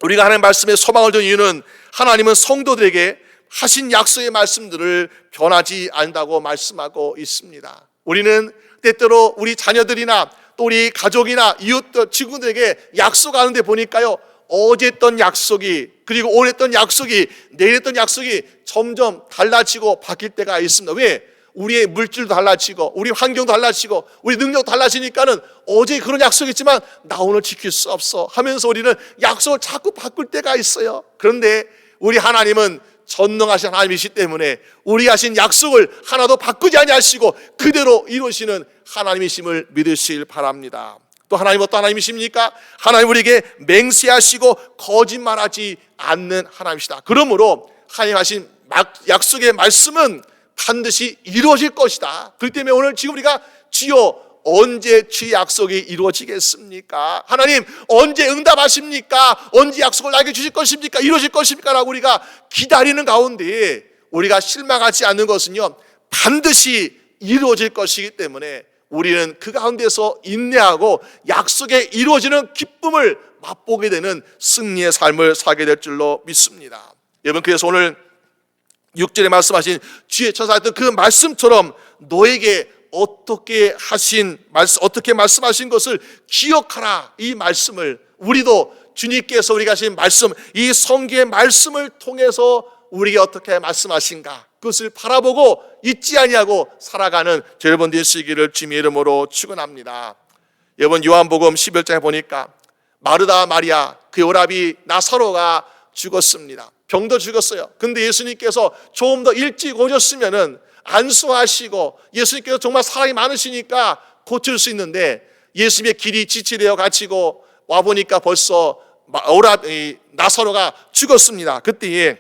우리가 하나님 말씀에 소망을 둔 이유는 하나님은 성도들에게 하신 약속의 말씀들을 변하지 않는다고 말씀하고 있습니다. 우리는 때때로 우리 자녀들이나 또 우리 가족이나 이웃들, 친구들에게 약속하는데 보니까요, 어제 했던 약속이, 그리고 오늘 했던 약속이, 내일 했던 약속이 점점 달라지고 바뀔 때가 있습니다. 왜? 우리의 물질도 달라지고 우리 환경도 달라지고 우리 능력도 달라지니까는 어제 그런 약속했지만 나 오늘 지킬 수 없어 하면서 우리는 약속을 자꾸 바꿀 때가 있어요. 그런데 우리 하나님은 전능하신 하나님이시 때문에 우리 하신 약속을 하나도 바꾸지 아니하시고 그대로 이루시는 하나님이심을 믿으시길 바랍니다. 또 하나님 어떤 하나님이십니까? 하나님 우리에게 맹세하시고 거짓말하지 않는 하나님이시다. 그러므로 하나님 하신 약속의 말씀은 반드시 이루어질 것이다. 그렇기 때문에 오늘 지금 우리가 주여 언제 주의 약속이 이루어지겠습니까? 하나님 언제 응답하십니까? 언제 약속을 나에게 주실 것입니까? 이루어질 것입니까? 라고 우리가 기다리는 가운데 우리가 실망하지 않는 것은요, 반드시 이루어질 것이기 때문에 우리는 그 가운데서 인내하고 약속에 이루어지는 기쁨을 맛보게 되는 승리의 삶을 살게 될 줄로 믿습니다. 여러분, 그래서 오늘 6절에 말씀하신 주의 천사가 했던 그 말씀처럼 너에게 어떻게 말씀하신 것을 기억하라. 이 말씀을 우리도 주님께서 우리가 하신 말씀, 이 성경의 말씀을 통해서 우리에게 어떻게 말씀하신가, 그것을 바라보고 잊지 아니하고 살아가는 여러분 되시기를 주님의 이름으로 축원합니다. 여러분, 요한복음 11장에 보니까 마르다 마리아 그 오라비 나사로가 죽었습니다. 병도 죽었어요. 근데 예수님께서 조금 더 일찍 오셨으면은 안수하시고, 예수님께서 정말 사랑이 많으시니까 고칠 수 있는데 예수님의 길이 지체되어 갇히고 와보니까 벌써 나사로가 죽었습니다. 그때에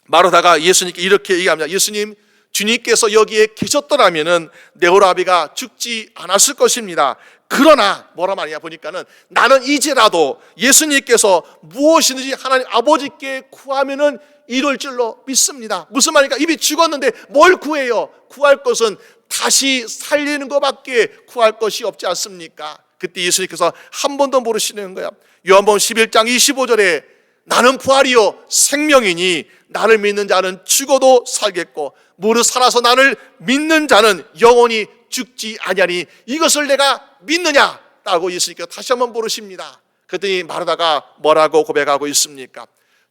마르다가 예수님께 이렇게 얘기합니다. 예수님, 주님께서 여기에 계셨더라면은 내 오라비가 죽지 않았을 것입니다. 그러나 뭐라 말이냐 보니까는 나는 이제라도 예수님께서 무엇이든지 하나님 아버지께 구하면은 이룰 줄로 믿습니다. 무슨 말입니까? 이미 죽었는데 뭘 구해요? 구할 것은 다시 살리는 것밖에 구할 것이 없지 않습니까? 그때 예수님께서 한 번 더 물으시는 거야. 요한복음 11장 25절에 나는 부활이요 생명이니 나를 믿는 자는 죽어도 살겠고 무릇 살아서 나를 믿는 자는 영원히 죽지 아니하니 이것을 내가 믿느냐? 라고 예수님께서 다시 한번 물으십니다. 그랬더니 마르다가 뭐라고 고백하고 있습니까?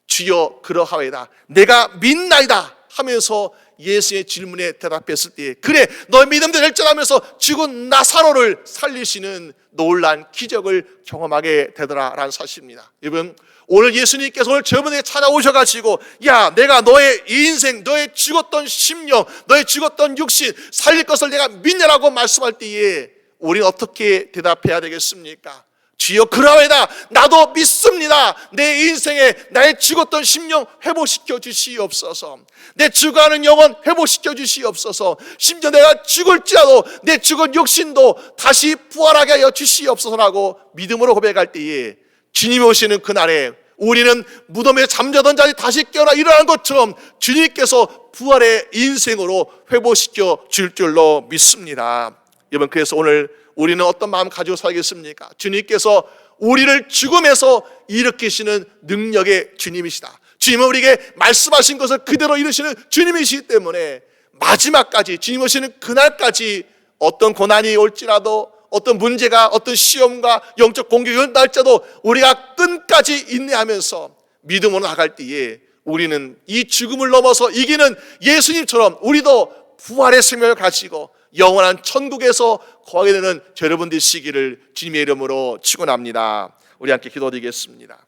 주여 그러하오이다, 내가 믿나이다 하면서 예수의 질문에 대답했을 때, 그래 너의 믿음대로 될지라면서 죽은 나사로를 살리시는 놀란 기적을 경험하게 되더라라는 사실입니다. 여러분, 오늘 예수님께서 오늘 저분에게 찾아오셔가지고 야, 내가 너의 인생, 너의 죽었던 심령, 너의 죽었던 육신 살릴 것을 내가 믿냐라고 말씀할 때에 우리는 어떻게 대답해야 되겠습니까? 주여 그러하오이다, 나도 믿습니다. 내 인생에 나의 죽었던 심령 회복시켜 주시옵소서. 내 죽어가는 영혼 회복시켜 주시옵소서. 심지어 내가 죽을지라도 내 죽은 육신도 다시 부활하게 하여 주시옵소서라고 믿음으로 고백할 때에 주님이 오시는 그날에 우리는 무덤에 잠자던 자들이 다시 깨어나 일어나는 것처럼 주님께서 부활의 인생으로 회복시켜 줄 줄로 믿습니다. 여러분, 그래서 오늘 우리는 어떤 마음 가지고 살겠습니까? 주님께서 우리를 죽음에서 일으키시는 능력의 주님이시다. 주님은 우리에게 말씀하신 것을 그대로 이루시는 주님이시기 때문에 마지막까지, 주님 오시는 그날까지 어떤 고난이 올지라도, 어떤 문제가, 어떤 시험과 영적 공격이 온다 할지라도 우리가 끝까지 인내하면서 믿음으로 나갈 때에 우리는 이 죽음을 넘어서 이기는 예수님처럼 우리도 부활의 생명을 가지고 영원한 천국에서 거하게 되는 여러분 되시기를 주님의 이름으로 축원합니다. 우리 함께 기도드리겠습니다.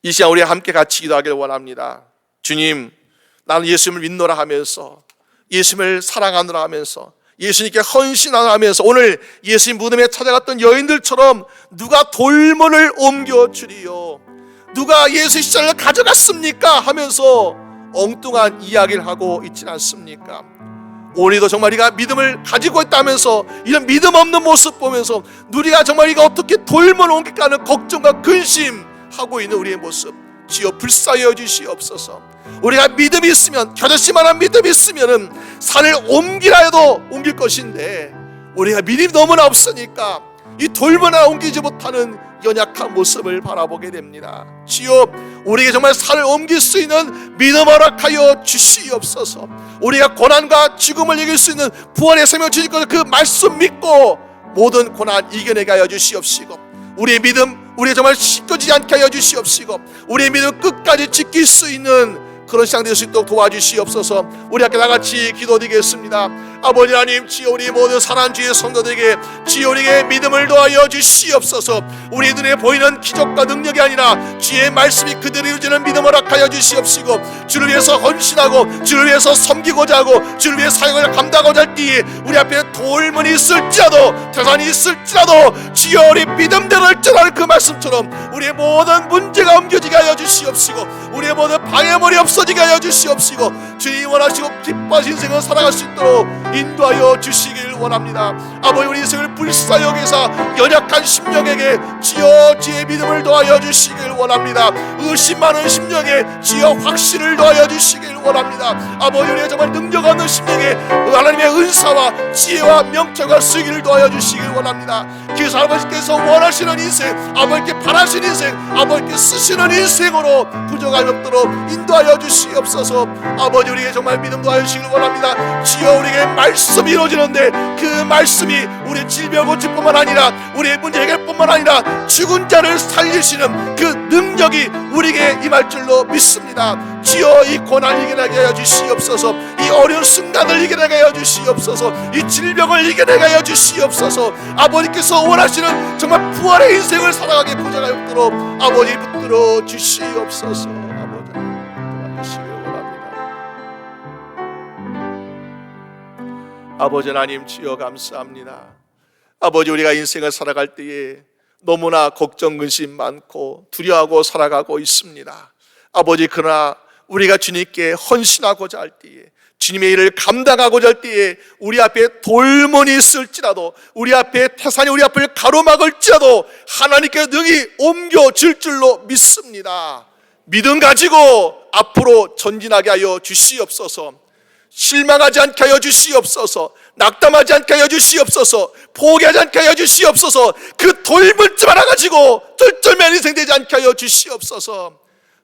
이 시간 우리 함께 같이 기도하기를 원합니다. 주님, 나는 예수님을 믿노라 하면서, 예수님을 사랑하노라 하면서, 예수님께 헌신하노라 하면서 오늘 예수님 무덤에 찾아갔던 여인들처럼 누가 돌문을 옮겨주리요, 누가 예수 시절을 가져갔습니까? 하면서 엉뚱한 이야기를 하고 있지는 않습니까? 오늘도 정말 우리가 믿음을 가지고 있다면서 이런 믿음 없는 모습 보면서 우리가 정말 이가 어떻게 돌문을 옮길까 하는 걱정과 근심하고 있는 우리의 모습, 주여 불쌍히 주시옵소서. 우리가 믿음이 있으면, 겨자씨만한 믿음이 있으면 산을 옮기라 해도 옮길 것인데 우리가 믿음이 너무나 없으니까 이 돌만 하나 옮기지 못하는 연약한 모습을 바라보게 됩니다. 주여, 우리에게 정말 산을 옮길 수 있는 믿음 허락하여 주시옵소서. 우리가 고난과 죽음을 이길 수 있는 부활의 생명 주실 것을 그 말씀 믿고 모든 고난 이겨내게 하여 주시옵시고, 우리의 믿음, 우리가 정말 씻겨지지 않게 하여 주시옵시고, 우리의 믿음 끝까지 지킬 수 있는 그런 시간 될 수 있도록 도와주시옵소서. 우리 함께 다같이 기도드리겠습니다. 아버지 하나님, 주여 우리 모든 사랑하는 주의 성도들에게 주여 우리에게 믿음을 더하여 주시옵소서. 우리 눈에 보이는 기적과 능력이 아니라 주의 말씀이 그대로 이루어지는 믿음을 허락하여 주시옵시고, 주를 위해서 헌신하고 주를 위해서 섬기고자 하고 주를 위해 사역을 감당하고자 할 때에 우리 앞에 돌문이 있을지라도 태산이 있을지라도 주여 우리 믿음대로 할지라는 그 말씀처럼 우리의 모든 문제가 옮겨지게 하여 주시옵시고, 우리의 모든 방해물이 없어지게 하여 주시옵시고, 주님 원하시고 기뻐하신 인생을 살아갈 수 있도록 인도하여 주시길 원합니다. 아버지, 우리 인생을 불쌍히 여기사 연약한 심령에게 주여 주의 믿음을 더하여 주시길 원합니다. 의심 많은 심령에 주여 확신을 더하여 주시길 원합니다. 아버지, 우리가 정말 능력 없는 심령에 하나님의 은사와 지혜와 명철과 수기를 더하여 주시길 원합니다. 그래서 아버지께서 원하시는 인생, 아버지께 바라시는 인생, 아버지께 쓰시는 인생으로 부족함이 없도록 인도하여 주시옵소서. 아버지, 우리에게 정말 믿음 더하여 주시길 원합니다. 주여, 우리에게 말씀이 이루어지는데 그 말씀이 우리의 질병 고칠 뿐만 아니라 우리의 문제 해결 뿐만 아니라 죽은 자를 살리시는 그 능력이 우리에게 임할 줄로 믿습니다. 주여, 이 고난을 이겨내게 하여 주시옵소서. 이 어려운 순간을 이겨내게 하여 주시옵소서. 이 질병을 이겨내게 하여 주시옵소서. 아버지께서 원하시는 정말 부활의 인생을 살아가게 보장하였도록 아버지 붙들어 주시옵소서. 아버지 도와주시길 원합니다. 아버지 하나님, 주여 감사합니다. 아버지, 우리가 인생을 살아갈 때에 너무나 걱정 근심 많고 두려워하고 살아가고 있습니다. 아버지, 그러나 우리가 주님께 헌신하고자 할 때에, 주님의 일을 감당하고자 할 때에 우리 앞에 돌문이 있을지라도, 우리 앞에 태산이 우리 앞을 가로막을지라도 하나님께 능히 옮겨질 줄로 믿습니다. 믿음 가지고 앞으로 전진하게 하여 주시옵소서. 실망하지 않게 하여 주시옵소서. 낙담하지 않게 하여 주시옵소서. 포기하지 않게 하여 주시옵소서. 그 돌문쯤 하나 가지고 쩔쩔매는 인생 되지 않게 하여 주시옵소서.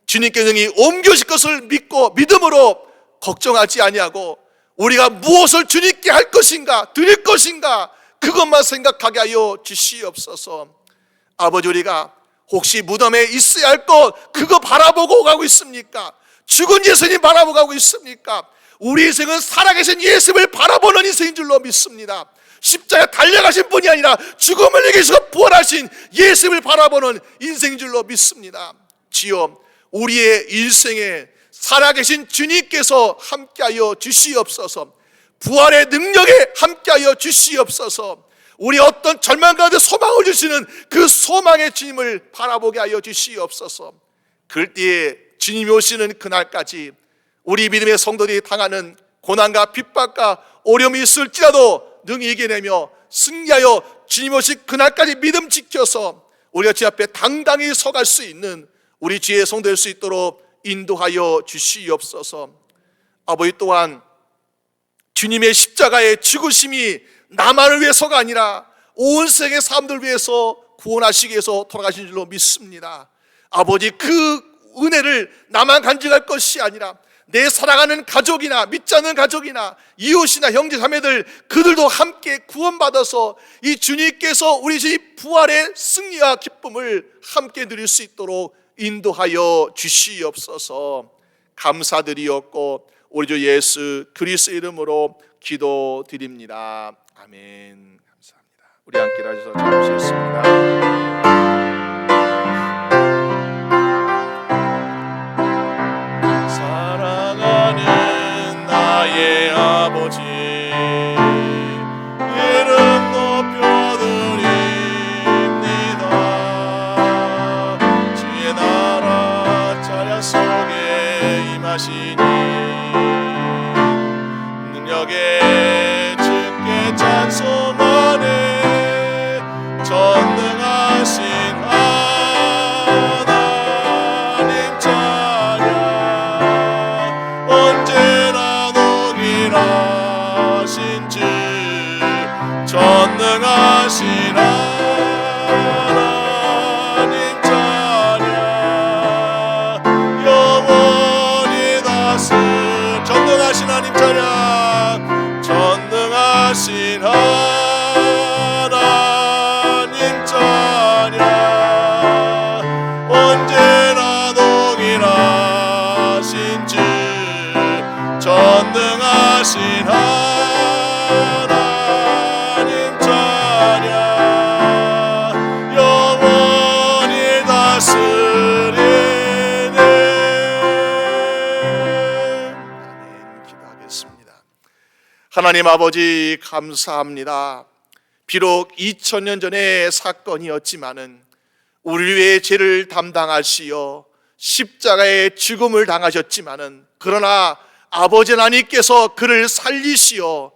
주님께 능히 옮겨질 것을 믿고 믿음으로 걱정하지 아니하고 우리가 무엇을 주님께 할 것인가, 드릴 것인가, 그것만 생각하게 하여 주시옵소서. 아버지, 우리가 혹시 무덤에 있어야 할 것 그거 바라보고 가고 있습니까? 죽은 예수님 바라보고 가고 있습니까? 우리 인생은 살아계신 예수님을 바라보는 인생인 줄로 믿습니다. 십자가에 달려가신 분이 아니라 죽음을 이기시고 부활하신 예수님을 바라보는 인생인 줄로 믿습니다. 주여, 우리의 일생에 살아계신 주님께서 함께하여 주시옵소서. 부활의 능력에 함께하여 주시옵소서. 우리 어떤 절망 가운데 소망을 주시는 그 소망의 주님을 바라보게 하여 주시옵소서. 그럴 때에 주님이 오시는 그날까지 우리 믿음의 성도들이 당하는 고난과 핍박과 어려움이 있을지라도 능히 이겨내며 승리하여 주님 오실 그날까지 믿음 지켜서 우리가 주 앞에 당당히 서갈 수 있는 우리 주의 성도 될 수 있도록 인도하여 주시옵소서. 아버지, 또한 주님의 십자가의 죽으심이 나만을 위해서가 아니라 온 세계 사람들을 위해서 구원하시기 위해서 돌아가신 줄로 믿습니다. 아버지, 그 은혜를 나만 간직할 것이 아니라 내 사랑하는 가족이나 믿지 않는 가족이나 이웃이나 형제 자매들, 그들도 함께 구원받아서 이 주님께서 우리 주님 부활의 승리와 기쁨을 함께 누릴 수 있도록 인도하여 주시옵소서. 감사드리옵고 우리 주 예수 그리스도 이름으로 기도드립니다. 아멘. 감사합니다. 우리 함께 일어나셔서 기도하시겠습니다. 사랑하는 나의 아버지, 이름 높여드립니다. 주의 나라 찬양 속에 임하시니 능력에 주께 찬송하네. 전능하신 하나님 아버지 감사합니다. 비록 2000년 전의 사건이었지만은 우리 위해 죄를 담당하시어 십자가의 죽음을 당하셨지만은 그러나 아버지 하나님께서 그를 살리시어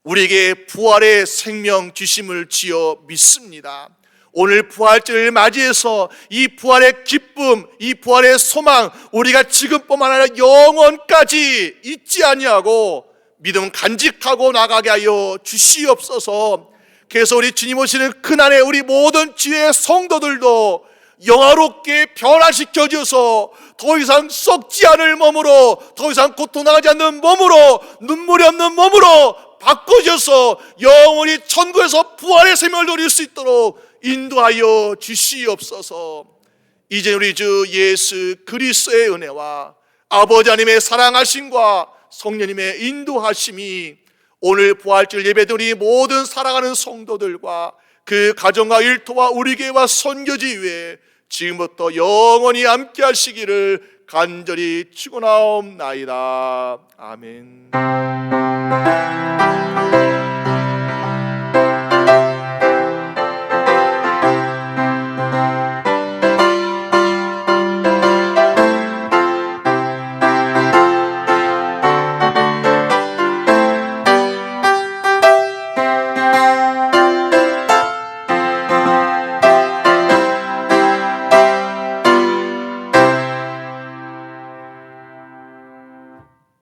우리에게 부활의 생명 주심을 지어 믿습니다. 오늘 부활절을 맞이해서 이 부활의 기쁨, 이 부활의 소망, 우리가 지금뿐만 아니라 영원까지 잊지 아니하고 믿음 간직하고 나가게 하여 주시옵소서. 그래서 우리 주님 오시는 그날에 우리 모든 주의 성도들도 영화롭게 변화시켜 주셔서 더 이상 썩지 않을 몸으로, 더 이상 고통당하지 않는 몸으로, 눈물이 없는 몸으로 바꿔줘서 영원히 천국에서 부활의 생명을 누릴 수 있도록 인도하여 주시옵소서. 이제 우리 주 예수 그리스도의 은혜와 아버지 하나님의 사랑하심과 성령님의 인도하심이 오늘 부활절 예배드 우리 모든 살아가는 성도들과 그 가정과 일터와 우리 교회와 선교지 위에 지금부터 영원히 함께 하시기를 간절히 축원하옵나이다. 아멘.